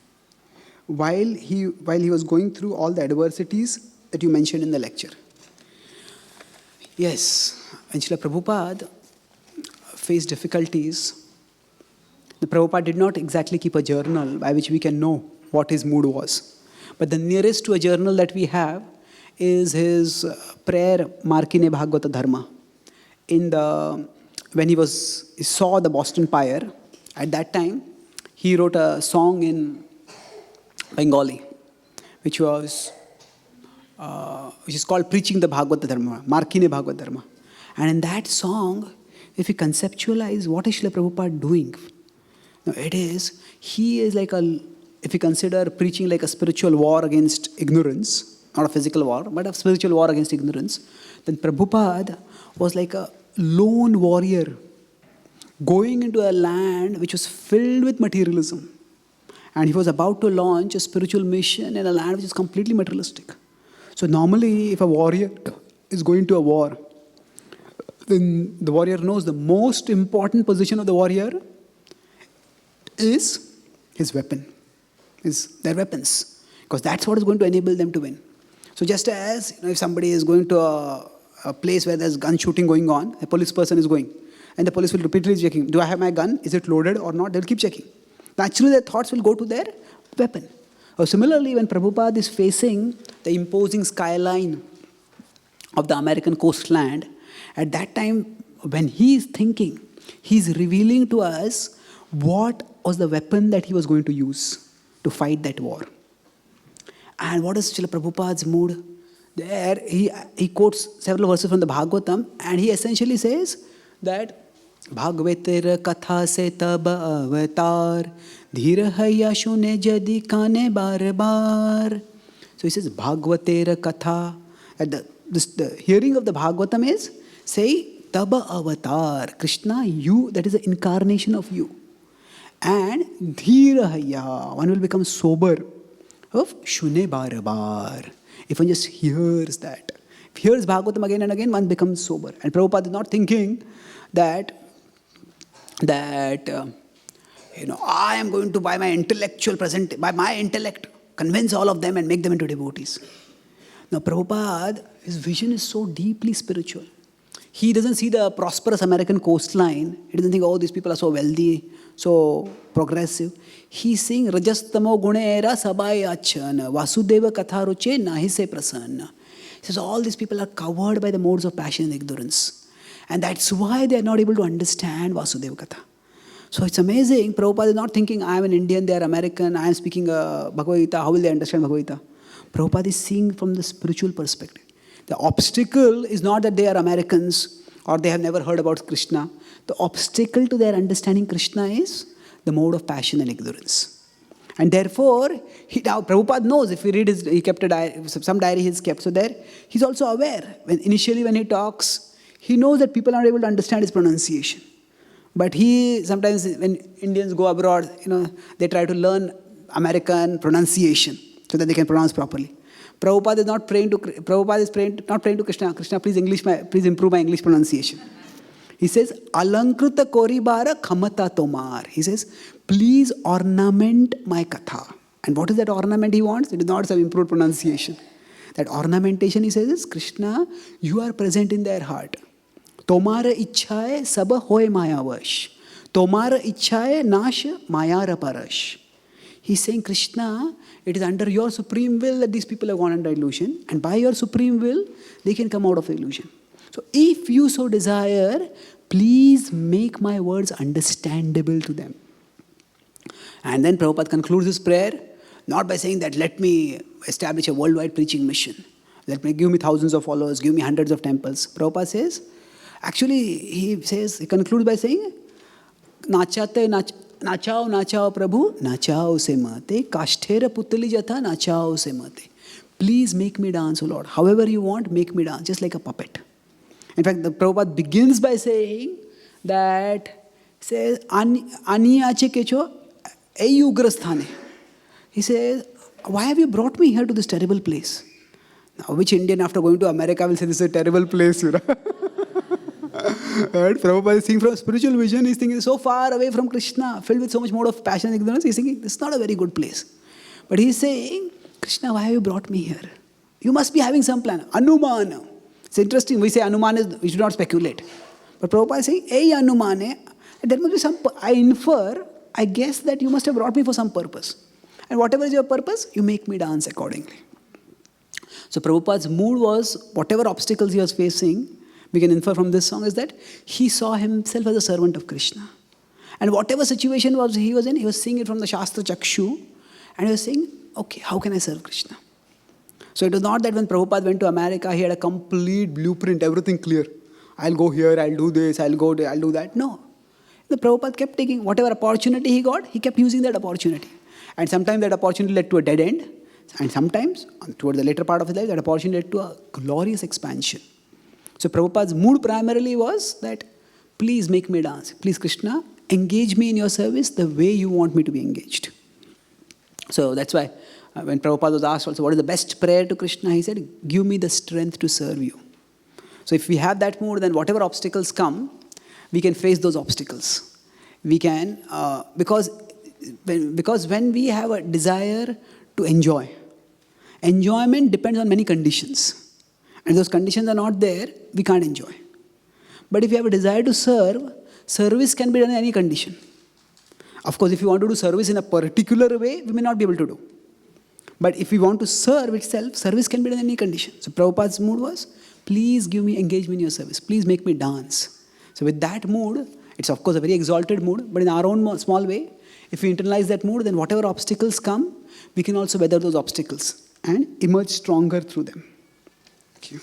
While he was going through all the adversities that you mentioned in the lecture. Yes, when Srila Prabhupada faced difficulties, the Prabhupada did not exactly keep a journal by which we can know what his mood was. But the nearest to a journal that we have is his prayer, Markine Bhagavata Dharma. When he saw the Boston Pyre, at that time, he wrote a song in Bengali, which is called Preaching the Bhagavata Dharma, Markine Bhagavata Dharma. And in that song, if you conceptualize what is Srila Prabhupada doing, he is like if you consider preaching like a spiritual war against ignorance, not a physical war, but a spiritual war against ignorance, then Prabhupada was like a lone warrior going into a land which was filled with materialism. And he was about to launch a spiritual mission in a land which is completely materialistic. So normally, if a warrior is going to a war, then the warrior knows the most important position of the warrior is his weapon, is their weapons. Because that's what is going to enable them to win. So just as if somebody is going to a place where there's gun shooting going on, a police person is going, and the police will repeatedly checking, do I have my gun? Is it loaded or not? They'll keep checking. Naturally, their thoughts will go to their weapon. Or similarly, when Prabhupada is facing the imposing skyline of the American coastland, at that time, when he is thinking, he's revealing to us what was the weapon that he was going to use to fight that war. And what is Srila Prabhupada's mood? There, he quotes several verses from the Bhagavatam, and he essentially says that Bhagavatir katha se tab avatar dhir haya shune jadi kane bar bar. So he says Bhagavatir katha. The hearing of the Bhagavatam is say tab avatar. Krishna, you, that is the incarnation of you. And dhir haya, one will become sober of shune bar bar. If one just hears that, if hears Bhagavatam again and again, one becomes sober. And Prabhupada is not thinking that I am going to by my intellect, convince all of them and make them into devotees. Now Prabhupada, his vision is so deeply spiritual. He doesn't see the prosperous American coastline. He doesn't think, oh, these people are so wealthy, so progressive. He's seeing Rajastamo Gunera Sabai Achana, Vasudeva Katharuche Nahi se Prasanna. He says all these people are covered by the modes of passion and ignorance. And that's why they are not able to understand Vasudeva Katha. So it's amazing. Prabhupada is not thinking, I am an Indian, they are American, I am speaking Bhagavad Gita, how will they understand Bhagavad Gita? Prabhupada is seeing from the spiritual perspective. The obstacle is not that they are Americans or they have never heard about Krishna. The obstacle to their understanding Krishna is the mode of passion and ignorance. And therefore, now Prabhupada knows, if we read he kept a diary, some diary he's kept. So there, he's also aware. Initially when he talks, he knows that people aren't able to understand his pronunciation. But he, sometimes when Indians go abroad, they try to learn American pronunciation so that they can pronounce properly. Prabhupada is not praying to Krishna. Krishna, please improve my English pronunciation. He says, Alankruta koribara khamata tomar. He says, please ornament my katha. And what is that ornament he wants? It is not some improved pronunciation. That ornamentation, he says, is Krishna, you are present in their heart. Tomara ichhaye sab hoy mayavash. Tomara ichhaye nash mayara parash. He's saying, Krishna, it is under your supreme will that these people have gone under illusion. And by your supreme will, they can come out of illusion. So if you so desire, please make my words understandable to them. And then Prabhupada concludes his prayer, not by saying that let me establish a worldwide preaching mission. Give me thousands of followers, give me hundreds of temples. Prabhupada says, actually, he concludes by saying, Nachao Prabhu, nachao se mate, kashtera putali jatha, nachao se mate. Please make me dance, O Lord. However you want, make me dance, just like a puppet. In fact, the Prabhupada begins by saying that, says, Ani ache kecho, ei ugrasthane. He says, why have you brought me here to this terrible place? Now, which Indian after going to America will say this is a terrible place, Right? Prabhupada is seeing from spiritual vision, he's thinking so far away from Krishna, filled with so much more of passion and ignorance, he's thinking this is not a very good place. But he's saying, Krishna, why have you brought me here? You must be having some plan. Anumana. It's interesting, we say Anuman is, we should not speculate. But Prabhupada is saying, Ei Anumane, there must be some, I guess that you must have brought me for some purpose. And whatever is your purpose, you make me dance accordingly. So Prabhupada's mood was, whatever obstacles he was facing, we can infer from this song is that he saw himself as a servant of Krishna. And whatever situation he was in, he was seeing it from the Shastra Chakshu. And he was saying, okay, how can I serve Krishna? So it was not that when Prabhupada went to America, he had a complete blueprint, everything clear. I'll go here, I'll do this, I'll do that. No. The Prabhupada kept taking whatever opportunity he got, he kept using that opportunity. And sometimes that opportunity led to a dead end. And sometimes, toward the later part of his life, that opportunity led to a glorious expansion. So Prabhupada's mood primarily was that, please make me dance. Please, Krishna, engage me in your service the way you want me to be engaged. So that's why when Prabhupada was asked also, what is the best prayer to Krishna? He said, give me the strength to serve you. So if we have that mood, then whatever obstacles come, we can face those obstacles. We can, because when we have a desire to enjoy, enjoyment depends on many conditions. And those conditions are not there, we can't enjoy. But if you have a desire to serve, service can be done in any condition. Of course, if you want to do service in a particular way, we may not be able to do. But if we want to serve itself, service can be done in any condition. So Prabhupada's mood was, please engage me in your service. Please make me dance. So with that mood, it's of course a very exalted mood, but in our own small way, if we internalize that mood, then whatever obstacles come, we can also weather those obstacles and emerge stronger through them. Thank you.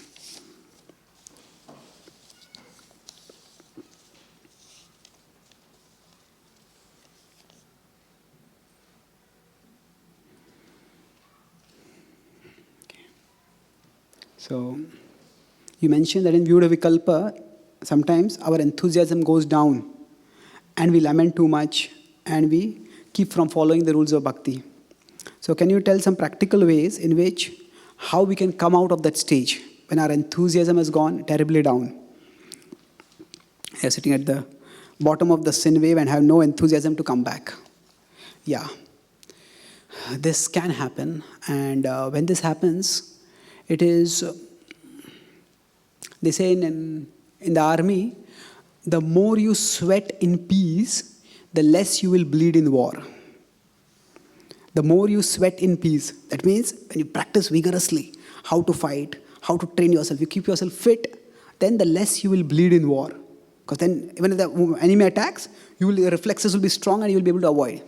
So, you mentioned that in Vyuda Vikalpa, sometimes our enthusiasm goes down and we lament too much and we keep from following the rules of bhakti. So can you tell some practical ways in which, how we can come out of that stage when our enthusiasm has gone terribly down? You're sitting at the bottom of the sin wave and have no enthusiasm to come back. Yeah, this can happen, and when this happens, it is, they say in the army, the more you sweat in peace, the less you will bleed in war. The more you sweat in peace, that means when you practice vigorously how to fight, how to train yourself, you keep yourself fit, then the less you will bleed in war. Because then even if the enemy attacks, your reflexes will be strong and you will be able to avoid.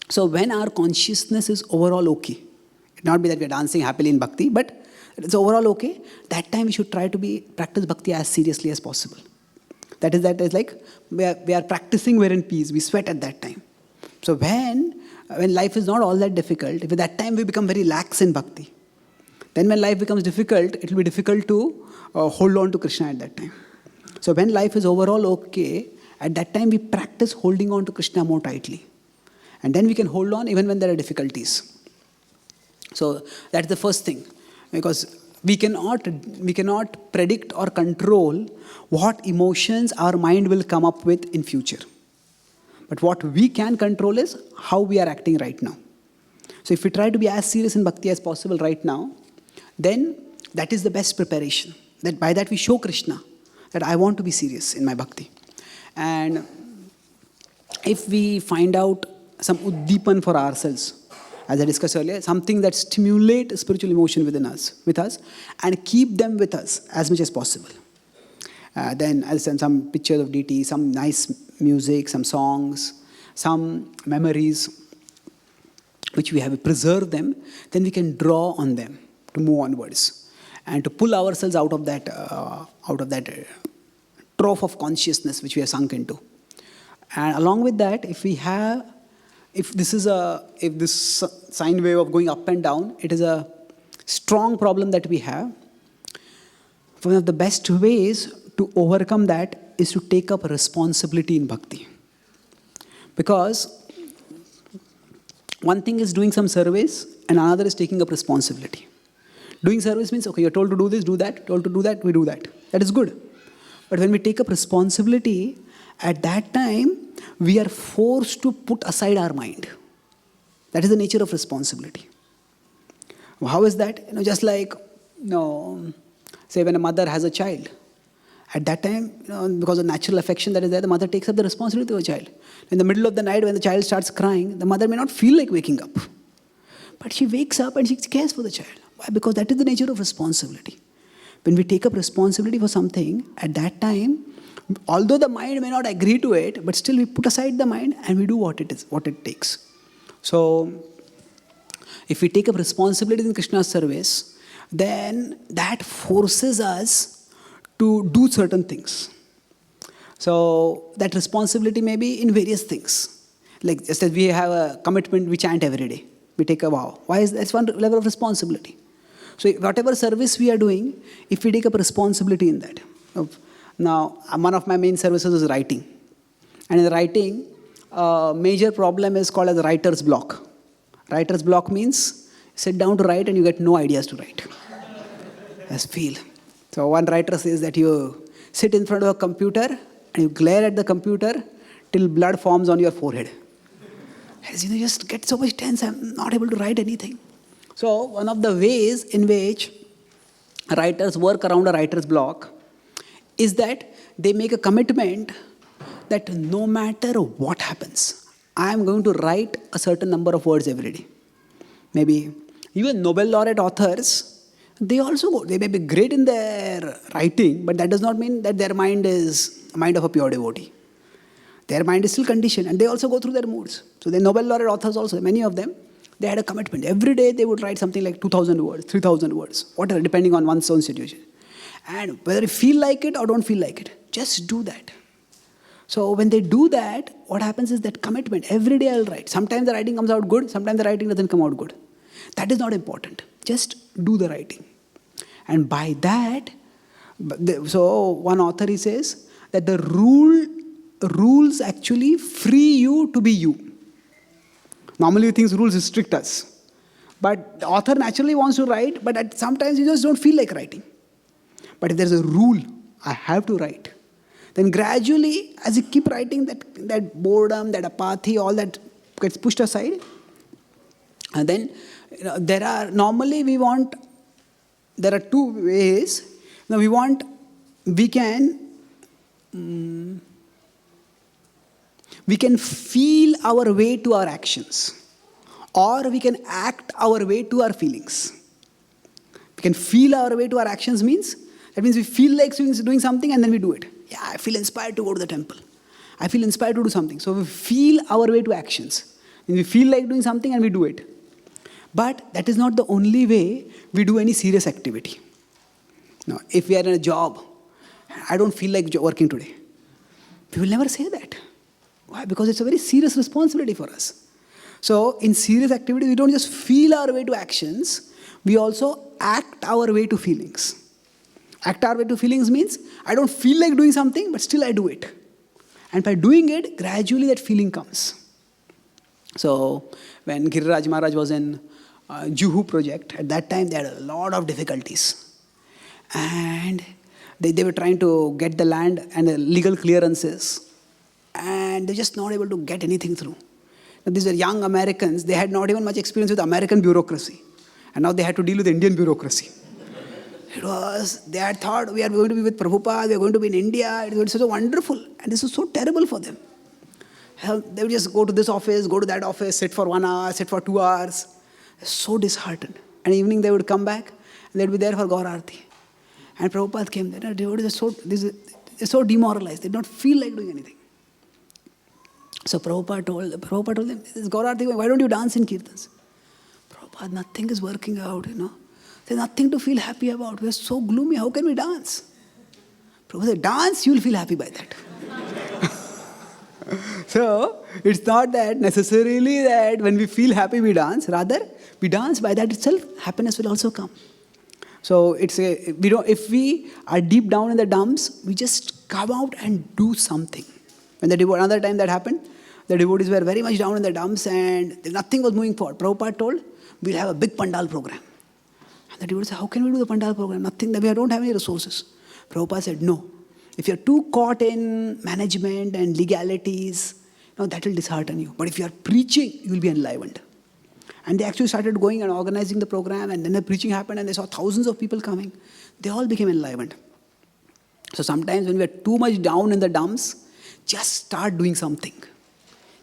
So when our consciousness is overall okay, it not be that we are dancing happily in bhakti, but it's overall okay, that time we should try to practice bhakti as seriously as possible. That is like we are practicing, we're in peace, we sweat at that time. So when when life is not all that difficult, if at that time we become very lax in bhakti, then when life becomes difficult, it will be difficult to hold on to Krishna at that time. So when life is overall okay, at that time we practice holding on to Krishna more tightly. And then we can hold on even when there are difficulties. So that's the first thing. Because we cannot predict or control what emotions our mind will come up with in future. But what we can control is how we are acting right now. So if we try to be as serious in bhakti as possible right now, then that is the best preparation. That by that we show Krishna that I want to be serious in my bhakti. And if we find out some uddipan for ourselves, as I discussed earlier, something that stimulates spiritual emotion with us, and keep them with us as much as possible. Then I'll send some pictures of deity, some nice music, some songs, some memories, which we have preserved them, then we can draw on them to move onwards and to pull ourselves out of that trough of consciousness which we are sunk into. And along with that, if this sine wave of going up and down, it is a strong problem that we have. One of the best ways to overcome that is to take up responsibility in bhakti. Because one thing is doing some service and another is taking up responsibility. Doing service means, okay, you're told to do this, do that, told to do that, we do that. That is good. But when we take up responsibility, at that time, we are forced to put aside our mind. That is the nature of responsibility. How is that? Just like, say when a mother has a child, at that time, because of natural affection that is there, the mother takes up the responsibility of the child. In the middle of the night, when the child starts crying, the mother may not feel like waking up. But she wakes up and she cares for the child. Why? Because that is the nature of responsibility. When we take up responsibility for something, at that time, although the mind may not agree to it, but still we put aside the mind and we do what it takes. So, if we take up responsibility in Krishna's service, then that forces us to do certain things. So, that responsibility may be in various things. Like just as we have a commitment, we chant every day. We take a vow. Why is that? That's one level of responsibility. So, whatever service we are doing, if we take up responsibility in that. Now, one of my main services is writing. And in the writing, major problem is called as writer's block. Writer's block means sit down to write and you get no ideas to write. Just feel. So one writer says that you sit in front of a computer and you glare at the computer till blood forms on your forehead. As you just get so much tense, I'm not able to write anything. So one of the ways in which writers work around a writer's block is that they make a commitment that no matter what happens, I am going to write a certain number of words every day. Maybe even Nobel laureate authors, they may be great in their writing, but that does not mean that their mind is a mind of a pure devotee. Their mind is still conditioned and they also go through their moods. So the Nobel laureate authors also, many of them, they had a commitment. Every day they would write something like 2,000 words, 3,000 words, whatever, depending on one's own situation. And whether you feel like it or don't feel like it, just do that. So when they do that, what happens is that commitment. Every day I'll write. Sometimes the writing comes out good, sometimes the writing doesn't come out good. That is not important. Just do the writing. And by that, so one author, he says that the rules actually free you to be you. Normally we think rules restrict us. But the author naturally wants to write, but sometimes you just don't feel like writing. But if there's a rule, I have to write, then gradually, as you keep writing, that boredom, that apathy, all that gets pushed aside. And then there are two ways. Now we can feel our way to our actions, or we can act our way to our feelings. We can feel our way to our actions that means we feel like doing something and then we do it. Yeah, I feel inspired to go to the temple. I feel inspired to do something. So we feel our way to actions. We feel like doing something and we do it. But that is not the only way we do any serious activity. Now, if we are in a job, I don't feel like working today. We will never say that. Why? Because it's a very serious responsibility for us. So in serious activity, we don't just feel our way to actions, we also act our way to feelings. Act our way to feelings means I don't feel like doing something, but still I do it. And by doing it, gradually that feeling comes. So when Giriraj Maharaj was in Juhu project, at that time they had a lot of difficulties. And they were trying to get the land and the legal clearances. And they're just not able to get anything through. Now, these were young Americans. They had not even much experience with American bureaucracy. And now they had to deal with Indian bureaucracy. They had thought, we are going to be with Prabhupada, we are going to be in India. It was so wonderful. And this was so terrible for them. They would just go to this office, go to that office, sit for 1 hour, sit for 2 hours. So disheartened. And evening they would come back and they'd be there for Gaur Aarti. And Prabhupada came there. Devotees are so demoralized. They don't feel like doing anything. So Prabhupada told them, this is Gaur Aarti, why don't you dance in Kirtans? Prabhupada, nothing is working out, There's nothing to feel happy about. We are so gloomy. How can we dance? Prabhupada said, dance, you will feel happy by that. So, it's not that necessarily that when we feel happy we dance. Rather, we dance, by that itself, happiness will also come. So, if we are deep down in the dumps, we just come out and do something. When another time that happened, the devotees were very much down in the dumps and nothing was moving forward. Prabhupada told, we'll have a big Pandal program. And the devotees said, how can we do the Pandal program? Nothing, we don't have any resources. Prabhupada said, no. If you're too caught in management and legalities, that will dishearten you. But if you're preaching, you will be enlivened. And they actually started going and organizing the program, and then the preaching happened and they saw thousands of people coming. They all became enlivened. So sometimes when we are too much down in the dumps, just start doing something.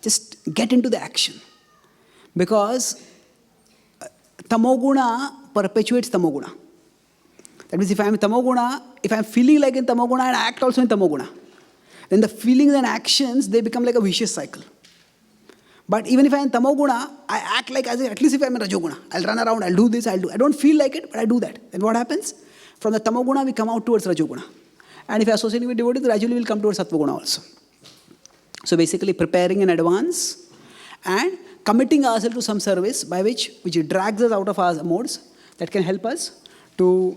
Just get into the action. Because tamoguna perpetuates tamoguna. That means if I am tamoguna, if I am feeling like in tamoguna and act also in tamoguna, then the feelings and actions, they become like a vicious cycle. But even if I am tamoguna, I act like as if, at least if I am in rajoguna, I'll run around, I'll do this, I don't feel like it, but I do that. Then what happens? From the tamoguna, we come out towards rajoguna. And if I associate with devotees, gradually we'll come towards sattva also. So basically preparing in advance and committing ourselves to some service which drags us out of our modes, that can help us to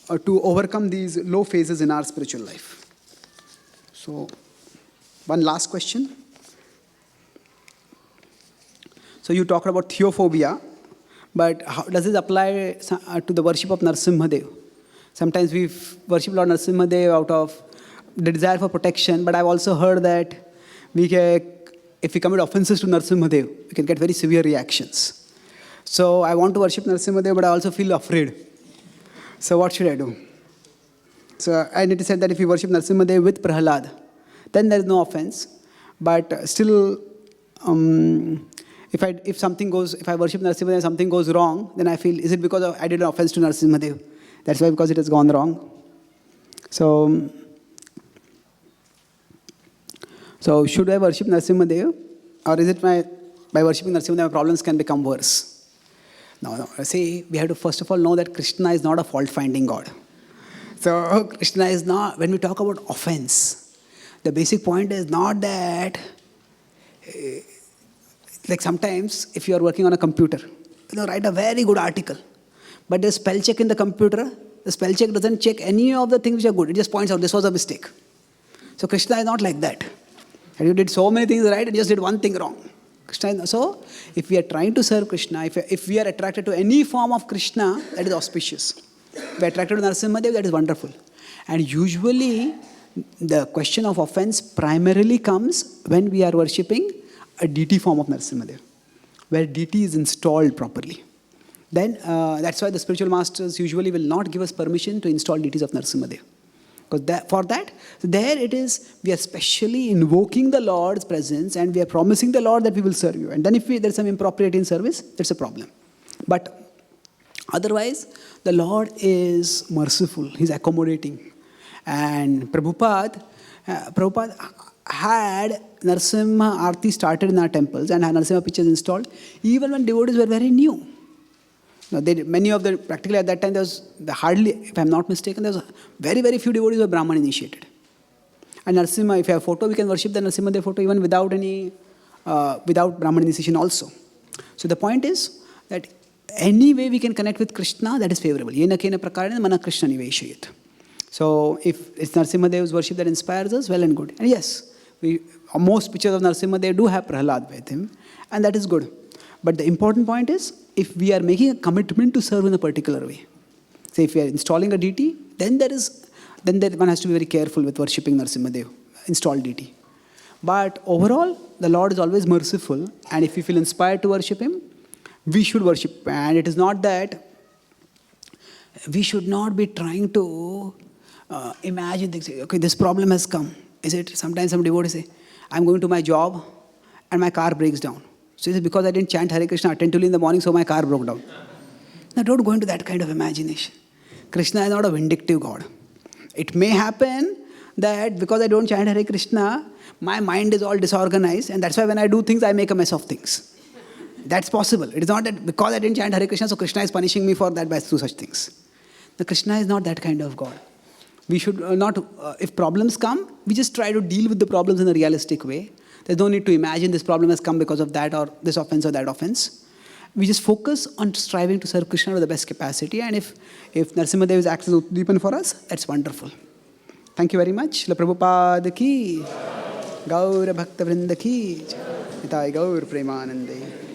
overcome these low phases in our spiritual life. So, one last question. So you talked about theophobia, but how does this apply to the worship of Narasimhadev? Sometimes we worship Lord Narasimhadev out of the desire for protection, but I've also heard that if we commit offenses to Narasimhadev, we can get very severe reactions. So I want to worship Narasimhadev, but I also feel afraid. So what should I do? So I need to say that if we worship Narasimhadev with Prahlad, then there is no offense. But still, if I worship Narasimhadev and something goes wrong, then I feel, is it because I did an offense to Narasimhadev? That's why, because it has gone wrong. So should I worship Narasimhadev? Or is it by worshipping Narasimhadev, my problems can become worse? No. See, we have to first of all know that Krishna is not a fault-finding God. So Krishna is not, when we talk about offense, the basic point is not that, like sometimes if you are working on a computer, write a very good article, but the spell check in the computer, the spell check doesn't check any of the things which are good. It just points out this was a mistake. So Krishna is not like that. And you did so many things right and just did one thing wrong. So if we are trying to serve Krishna, if we are attracted to any form of Krishna, that is auspicious. If we are attracted to Narasimhadev, that is wonderful. And usually the question of offense primarily comes when we are worshipping a deity form of Narasimhadev, where deity is installed properly. Then that's why the spiritual masters usually will not give us permission to install deities of Narasimhadev. Because there it is, we are specially invoking the Lord's presence and we are promising the Lord that we will serve you. And then if there's some impropriety in service, that's a problem. But otherwise, the Lord is merciful, He's accommodating. And Prabhupada had Narasimha Aarti started in our temples and had Narasimha pictures installed, even when devotees were very new. Many of them, practically at that time, there was hardly, if I'm not mistaken, there was very, very few devotees who were Brahman initiated. And Narasimha, if you have a photo, we can worship the Narasimhadev photo even without Brahman initiation also. So the point is that any way we can connect with Krishna, that is favorable. Yena kena prakarena mana Krishna niveshayat. So if it's Narasimhadev's worship that inspires us, well and good. And yes, most pictures of Narasimhadev do have Prahlad with him, and that is good. But the important point is, if we are making a commitment to serve in a particular way, say if we are installing a deity, then one has to be very careful with worshipping Narasimhadev, installed deity. But overall, the Lord is always merciful, and if we feel inspired to worship Him, we should worship. And it is not that we should not be trying to imagine things. Okay, this problem has come. Is it? Sometimes some devotees say, I'm going to my job and my car breaks down. So is it because I didn't chant Hare Krishna attentively in the morning, so my car broke down? Now don't go into that kind of imagination. Krishna is not a vindictive God. It may happen that because I don't chant Hare Krishna, my mind is all disorganized, and that's why when I do things, I make a mess of things. That's possible. It is not that because I didn't chant Hare Krishna, so Krishna is punishing me for that by do such things. The Krishna is not that kind of God. We should not, if problems come, we just try to deal with the problems in a realistic way. There's no need to imagine this problem has come because of that or this offense or that offense. We just focus on striving to serve Krishna to the best capacity. And if Narasimhadev is acts as Utdipan for us, that's wonderful. Thank you very much. La Prabhupada ki, Gaura Bhakta Vrinda ki, Nitai Gaur Premanande.